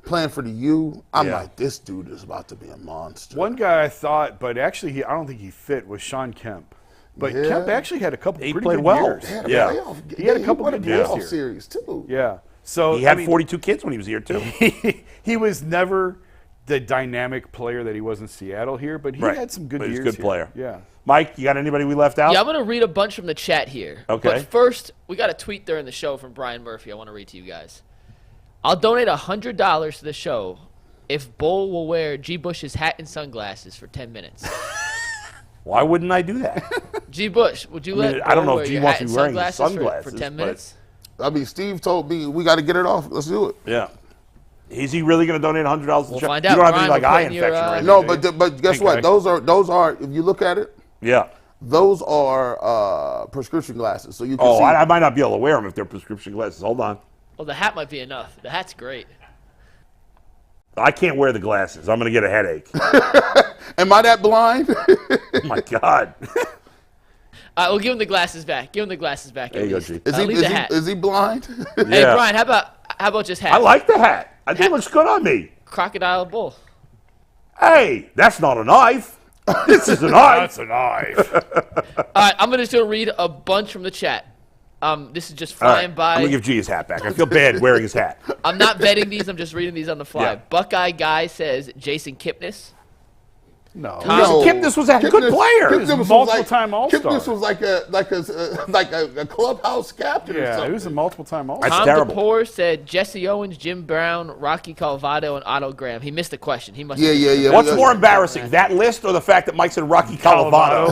playing for the U. I'm like, this dude is about to be a monster. One guy I thought, but actually I don't think he fit, was Sean Kemp. But Kemp actually had a couple pretty good years. He had a couple good years here. Series too. Yeah. So he had 42 kids when he was here too. He was never the dynamic player that he was in Seattle here, but he had some good years. He was a good player. Yeah. Mike, you got anybody we left out? Yeah, I'm going to read a bunch from the chat here. Okay. But first, we got a tweet during the show from Brian Murphy I want to read to you guys. I'll donate $100 to the show if Bull will wear G. Bush's hat and sunglasses for 10 minutes. Why wouldn't I do that? G. Bush, would you let I don't know Bull if wear G your wants hat to and be wearing sunglasses sunglasses for 10 minutes? I mean, Steve told me we got to get it off. Let's do it. Yeah. Is he really going to donate $100 to the We'll show? find You out. don't have Brian, any like we'll eye put in your, infection or anything. No, do you? but guess what? Those are if you look at it, Yeah. those are prescription glasses. So you can Oh, see. I might not be able to wear them if they're prescription glasses. Hold on. Well, the hat might be enough. The hat's great. I can't wear the glasses. I'm going to get a headache. Am I that blind? Oh, my God. We'll give him the glasses back. Give him the glasses back. There you go, G. Leave the hat. Is he blind? Hey, Yeah. Brian, how about just hat? I like the hat. I think it looks good on me. Crocodile bull. Hey, that's not a knife. This is a knife. That's a knife. All right, I'm going to read a bunch from the chat. This is just All right, flying by. I'm going to give G his hat back. I feel bad wearing his hat. I'm not betting these. I'm just reading these on the fly. Yeah. Buckeye Guy says Jason Kipnis. No. No. Kipnis was a good player. Kipnis was multiple-time All-Star. Kipnis was like a clubhouse captain or Yeah, something. he was a multiple-time All-Star. That's Tom terrible. DePore said Jesse Owens, Jim Brown, Rocky Calvado, and Otto Graham. He missed the question. He must. Yeah. What's more embarrassing, that list or the fact that Mike said Rocky Calavado?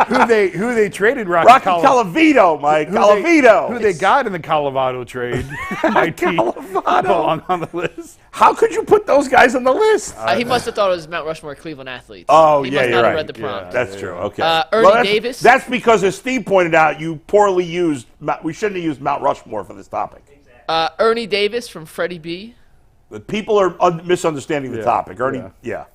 who they traded Rocky Calavito, Mike. Calavito. Who they got in the Colorado trade might be Calavado. on the list. How could you put those guys on the list? He must have thought it was Mount Rushmore Cleveland athletes. Oh, he yeah, must you're not have right. read the prompt. That's true. Okay. Ernie that's, Davis? That's because, as Steve pointed out, you poorly used. We shouldn't have used Mount Rushmore for this topic. Ernie Davis from Freddie B. The people are misunderstanding the topic. Ernie, yeah. yeah.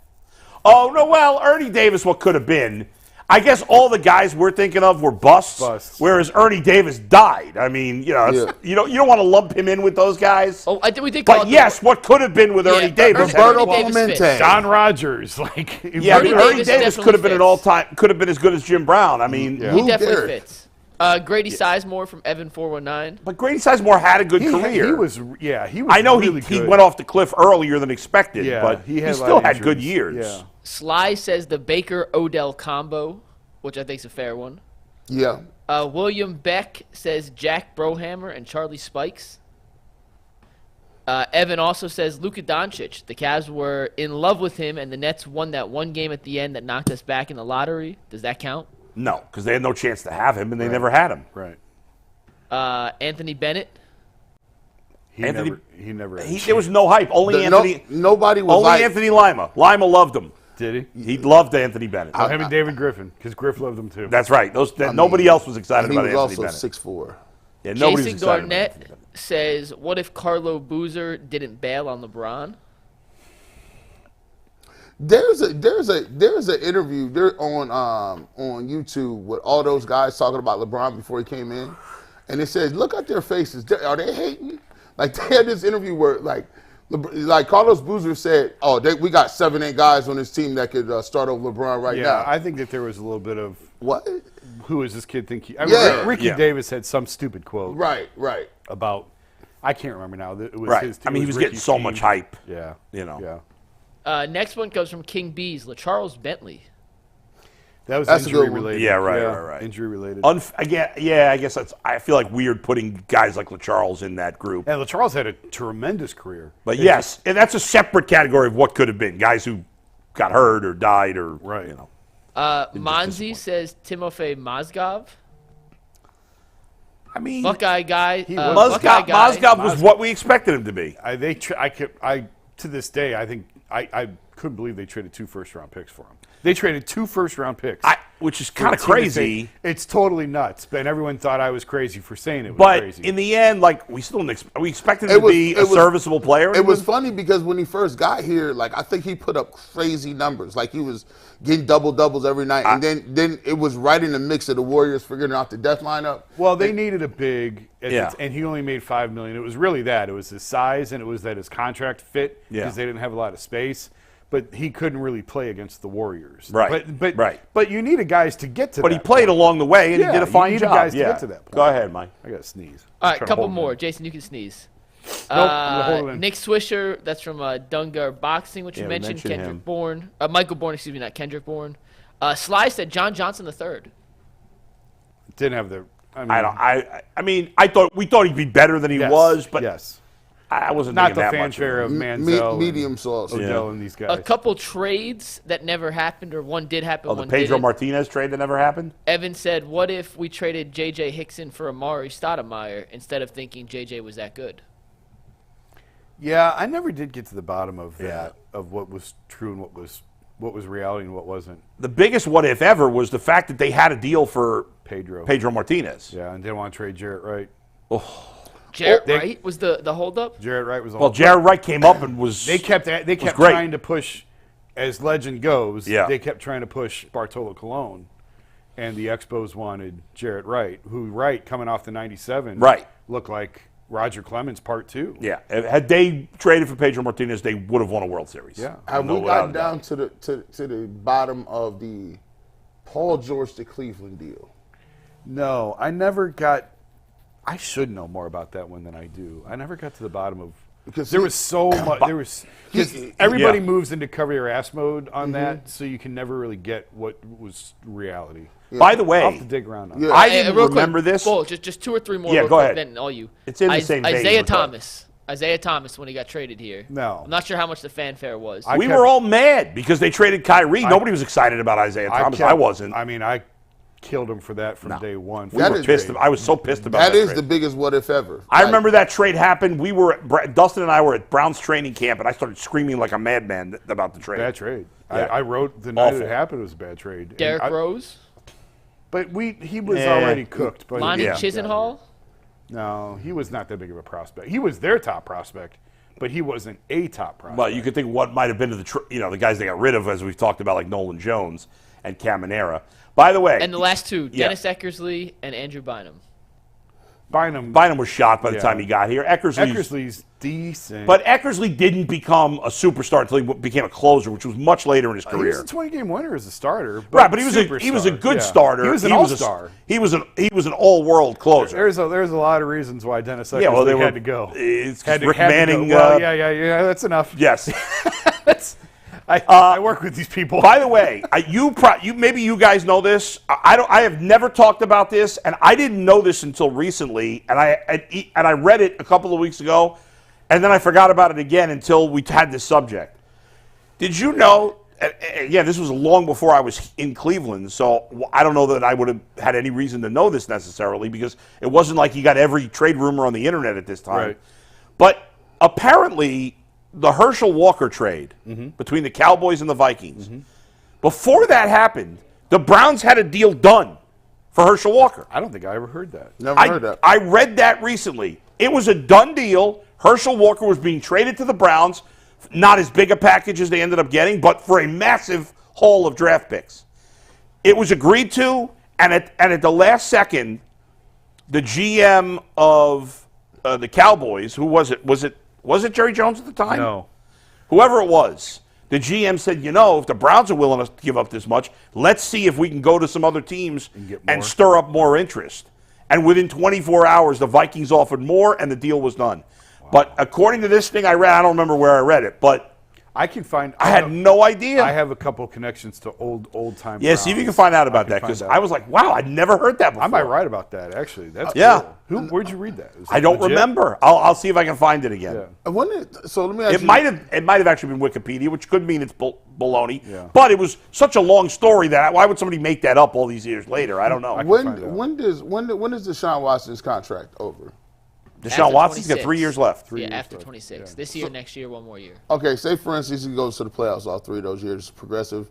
Oh no, well, Ernie Davis, what could have been? I guess all the guys we're thinking of were busts. Whereas Ernie Davis died. I mean, you know, you don't want to lump him in with those guys. Oh, we did call But it yes, what could have been with Ernie Davis? Roberto Ernie Davis Clemente. fits. Don Rogers, like Yeah, Ernie Ernie Davis Davis could have been definitely an all-time. Could have been as good as Jim Brown. I mean, He Lou definitely Gehrig. fits. Grady Sizemore from Evan 419. but Grady Sizemore had a good career. He was really I know good. he went off the cliff earlier than expected, Yeah, but he he, had a lot still of had good injuries. years. Yeah. Sly says the Baker Odell combo, which I think is a fair one. Yeah. William Beck says Jack Brohammer and Charlie Spikes. Evan also says Luka Doncic. The Cavs were in love with him, and the Nets won that one game at the end that knocked us back in the lottery. Does that count? No, because they had no chance to have him, and they never had him. Right. Anthony Bennett. He Anthony- never. There was no hype. Only Anthony. Nobody was Only like Anthony Lima. Lima loved him. Did he? He loved Anthony Bennett. Him and David Griffin, because Griff loved him too. That's right. Nobody else was excited he about was Anthony also Bennett. 6'4". Yeah, nobody was Jason excited about Anthony Garnett Bennett. says, what if Carlo Boozer didn't bail on LeBron? There's an interview there on YouTube with all those guys talking about LeBron before he came in, and it says, look at their faces. Are they hating? Like they had this interview where like Carlos Boozer said, "Oh, we got 7-8 guys on this team that could start over LeBron right Yeah, now." I think that there was a little bit of What? who is this kid think he? Yeah. Ricky Yeah. Davis had some stupid quote Right. about. I can't remember now. It was Right. his. I mean, he was getting Ricky's so team. much hype. Yeah. You know. Yeah. Next one comes from King Bees, LaCharles Bentley. That's a injury good one. related. Yeah, right. Injury related. Again, I guess I feel like weird putting guys like LaCharles in that group. And LaCharles had a tremendous career. But yes, and that's a separate category of what could have been. Guys who got hurt or died or, Right. you know. Monzi says Timofey Mozgov. I mean, Buckeye guy. Mozgov was what we expected him to be. To this day, I think I couldn't believe they traded 2 first-round picks for him. They traded 2 first-round picks. Which is for kind a of team that crazy. it's totally nuts. But everyone thought I was crazy for saying it was But crazy. in the end, like we expected him to be a serviceable player. It was funny because when he first got here, like I think he put up crazy numbers. Like he was getting doubles every night, and then it was right in the mix of the Warriors figuring out the death lineup. Well, they needed a big, Yeah. and he only made $5 million. It was really that. It was his size, and it was that his contract fit Yeah. because they didn't have a lot of space. But he couldn't really play against the Warriors. Right, But right. But you needed guys to get to that. But he played point. along the way, and Yeah, he did a you fine needed job. guys to yeah. get to that point. Go ahead, Mike. I got to sneeze. All right, Trying to couple hold it more. in. Jason, you can sneeze. hold it in. Nick Swisher, that's from Dungar Boxing, which Yeah, you we mentioned. mentioned Kendrick him. Bourne. Michael Bourne, excuse me, not Kendrick Bourne. Sly said John Johnson III. Didn't have the. I mean, we thought he'd be better than he yes, was, but yes. I wasn't Not thinking the that much fanfare of of him. Manziel, Medium sauce. Odell, Yeah. and these guys. A couple trades that never happened, or one did happen, Oh, the one Pedro didn't. Martinez trade that never happened? Evan said, what if we traded J.J. Hickson for Amari Stoudemire instead of thinking J.J. was that good? Yeah, I never did get to the bottom of that, of what was true and what was reality and what wasn't. The biggest what if ever was the fact that they had a deal for Pedro Martinez. Yeah, and didn't want to trade Jarrett Wright. Jarrett Wright was the holdup? Jarrett Wright was. Well, Jarrett Wright came up and was. They kept great. trying to push, as legend goes. Yeah. They kept trying to push Bartolo Colon, and the Expos wanted Jarrett Wright, who Wright coming off the '97 looked like Roger Clemens Part 2. Yeah, had they traded for Pedro Martinez, they would have won a World Series. Yeah. Have we gotten down to the bottom of the Paul George to Cleveland deal? No, I never got. I should know more about that one than I do. I never got to the bottom of because there was so much. There was everybody moves into cover your ass mode on that, so you can never really get what was reality. Yeah. By the way, I'll have to dig around on that. I didn't remember this. Well, just 2 or 3 more. Yeah, go ahead. Then all you. It's in the same vein. Isaiah Thomas when he got traded here. No. I'm not sure how much the fanfare was. We were all mad because they traded Kyrie. Nobody was excited about Isaiah Thomas. I wasn't. I mean, I killed him for that from day one. We were pissed. I was so pissed about that. That is trade. the biggest what if ever. I remember that trade happened. We were Dustin and I were at Brown's training camp, and I started screaming like a madman about the trade. Bad trade. Yeah. I wrote the night it happened it was a bad trade. Derrick Rose? But he was already cooked. But Lonnie Chisenhall? No, he was not that big of a prospect. He was their top prospect, but he wasn't a top prospect. But you could think what might have been to the guys they got rid of, as we've talked about, like Nolan Jones and Caminera. By the way, And the last 2, Dennis Eckersley and Andrew Bynum. Bynum was shot by the time he got here. Eckersley's decent. But Eckersley didn't become a superstar until he became a closer, which was much later in his career. He was a 20-game winner as a starter. But he was a good starter. He was an all-star. He was an all-world closer. There's a lot of reasons why Dennis Eckersley had to go. It's had Rick to Manning. Go. Well, yeah, that's enough. Yes. I work with these people. By the way, maybe you guys know this. I have never talked about this, and I didn't know this until recently. And I read it a couple of weeks ago, and then I forgot about it again until we had this subject. Did you know? Again, this was long before I was in Cleveland, so I don't know that I would have had any reason to know this necessarily because it wasn't like you got every trade rumor on the internet at this time. Right. But apparently, the Herschel Walker trade between the Cowboys and the Vikings, before that happened, the Browns had a deal done for Herschel Walker. I don't think I ever heard that. Never heard that. I read that recently. It was a done deal. Herschel Walker was being traded to the Browns, not as big a package as they ended up getting, but for a massive haul of draft picks. It was agreed to, and at the last second, the GM of the Cowboys, who was it? Was it Jerry Jones at the time? No. Whoever it was, the GM said, if the Browns are willing to give up this much, let's see if we can go to some other teams and stir up more interest. And within 24 hours, the Vikings offered more, and the deal was done. Wow. But according to this thing I read, I don't remember where I read it, but I had no idea. I have a couple connections to old time. Yeah, see if you can find out about that because I was like, wow, I'd never heard that before. I might write about that actually. That's cool. Where'd you read that? I don't remember. I'll see if I can find it again. Yeah. So let me ask you. It might have actually been Wikipedia, which could mean it's baloney. Yeah. But it was such a long story that why would somebody make that up all these years later? I don't know. When is Deshaun Watson's contract over? Deshaun Watson's got 3 years left. After 26. Yeah. This year, next year, 1 more year. Okay, say for instance he goes to the playoffs all 3 of those years, progressive,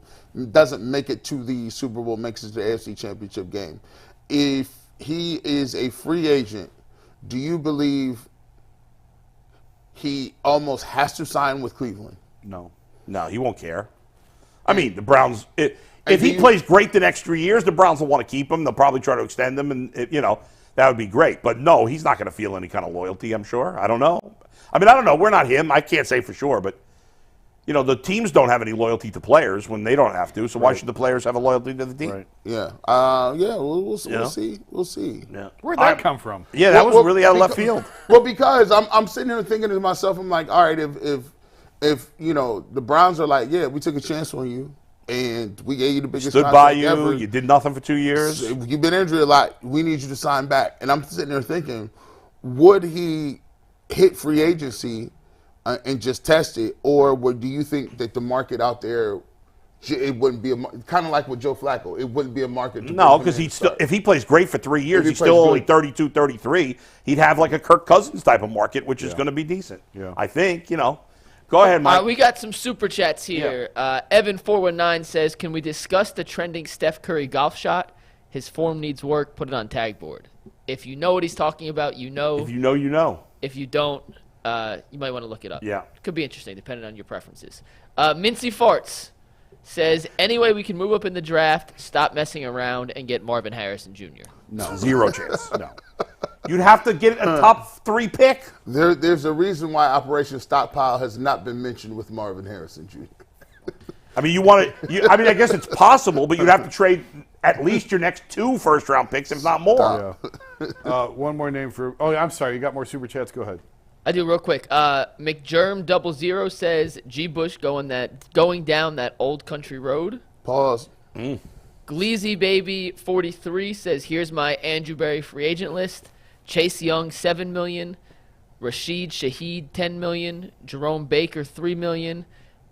doesn't make it to the Super Bowl, makes it to the AFC Championship game. If he is a free agent, do you believe he almost has to sign with Cleveland? No, he won't care. I mean, the Browns, if he plays great the next 3 years, the Browns will want to keep him. They'll probably try to extend him, and that would be great. But no, he's not going to feel any kind of loyalty, I'm sure. I don't know. I mean, I don't know. We're not him. I can't say for sure. But, the teams don't have any loyalty to players when they don't have to. So why should the players have a loyalty to the team? Right. Yeah. We'll see. We'll see. Yeah. Where'd that come from? Yeah, that was really out of left field. Well, because I'm sitting here thinking to myself, I'm like, all right, if the Browns are like, yeah, we took a chance on you. And we gave you the biggest stood by you. Ever. You did nothing for 2 years. You've been injured a lot. We need you to sign back. And I'm sitting there thinking, would he hit free agency and just test it, or do you think that the market out there it wouldn't be kind of like with Joe Flacco. It wouldn't be a market. No, because he'd still, if he plays great for 3 years, he's still only 32, 33. He'd have like a Kirk Cousins type of market, which is going to be decent. Yeah. I think, Go ahead, Mike. We got some super chats here. Evan419 says, can we discuss the trending Steph Curry golf shot? His form needs work. Put it on tag board. If you know what he's talking about, you know. If you know, you know. If you don't, you might want to look it up. Yeah. Could be interesting, depending on your preferences. Mincy Farts says, any way we can move up in the draft, stop messing around, and get Marvin Harrison Jr. No. Zero chance. No. You'd have to get a top 3 pick. There's a reason why Operation Stockpile has not been mentioned with Marvin Harrison Jr. I mean, I guess it's possible, but you'd have to trade at least your next 2 first-round picks, if not more. Yeah. One more name for. Oh, I'm sorry. You got more super chats. Go ahead. I do real quick. McGerm00 says, G. Bush going down that old country road. Pause. Gleazy Baby 43 says, here's my Andrew Berry free agent list. Chase Young, $7 million. Rashid Shaheed, $10 million. Jerome Baker, $3 million.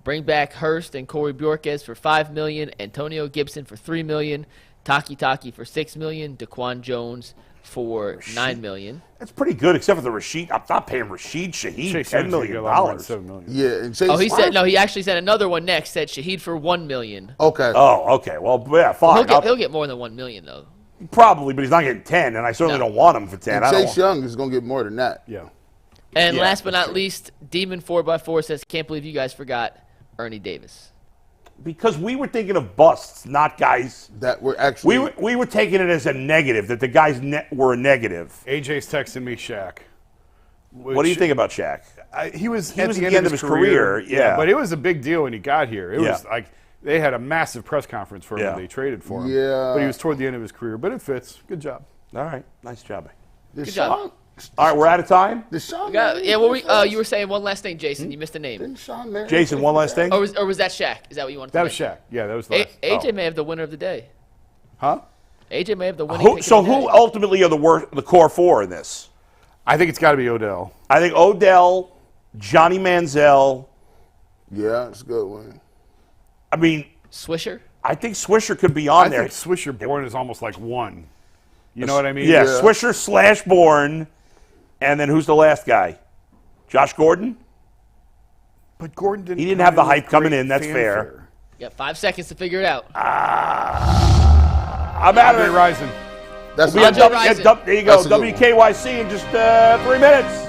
Bring back Hurst and Corey Bjorquez for $5 million. Antonio Gibson for $3 million. Taki for $6 million. Daquan Jones for $9 million. That's pretty good, except for the Rashid. I'm not paying Rashid Shaheed $10 million. $7 million. Yeah, and Chase. He actually said another one next. Said Shaheed for $1 million. Okay. Oh, okay. Well, yeah, fine. He'll get more than $1 million though. Probably, but he's not getting 10, and I certainly don't want him for 10. And Chase Young is going to get more than that. Yeah. And last but not least, Demon 4x4 says, can't believe you guys forgot Ernie Davis. Because we were thinking of busts, not guys. That were actually. We were taking it as a negative, that the guys were a negative. AJ's texting me Shaq. What do you think about Shaq? He was at the end of his career. Yeah. But it was a big deal when he got here. It was like they had a massive press conference for him when they traded for him. Yeah. But he was toward the end of his career. But it fits. Good job. All right. Nice job. Good job. All right, we're out of time. You were saying one last thing, Jason. You missed a name. Jason, one last thing? Or was that Shaq? Is that what you wanted to That was mention? Shaq. Yeah, that was the last. AJ may have the winner of the day. Huh? AJ may have the winning pick So of the day. who ultimately are the core 4 in this? I think it's got to be Odell. I think Odell, Johnny Manziel. Yeah, it's a good one. I mean, Swisher? I think Swisher could be on there. I think Swisher Bourne is almost like one. You know what I mean? Yeah, Swisher / Bourne. And then who's the last guy? Josh Gordon? But Gordon didn't. He didn't have the hype coming in. That's fair. You got 5 seconds to figure it out. I'm out of it. Rising. That's There you go. That's a good one. WKYC in just 3 minutes.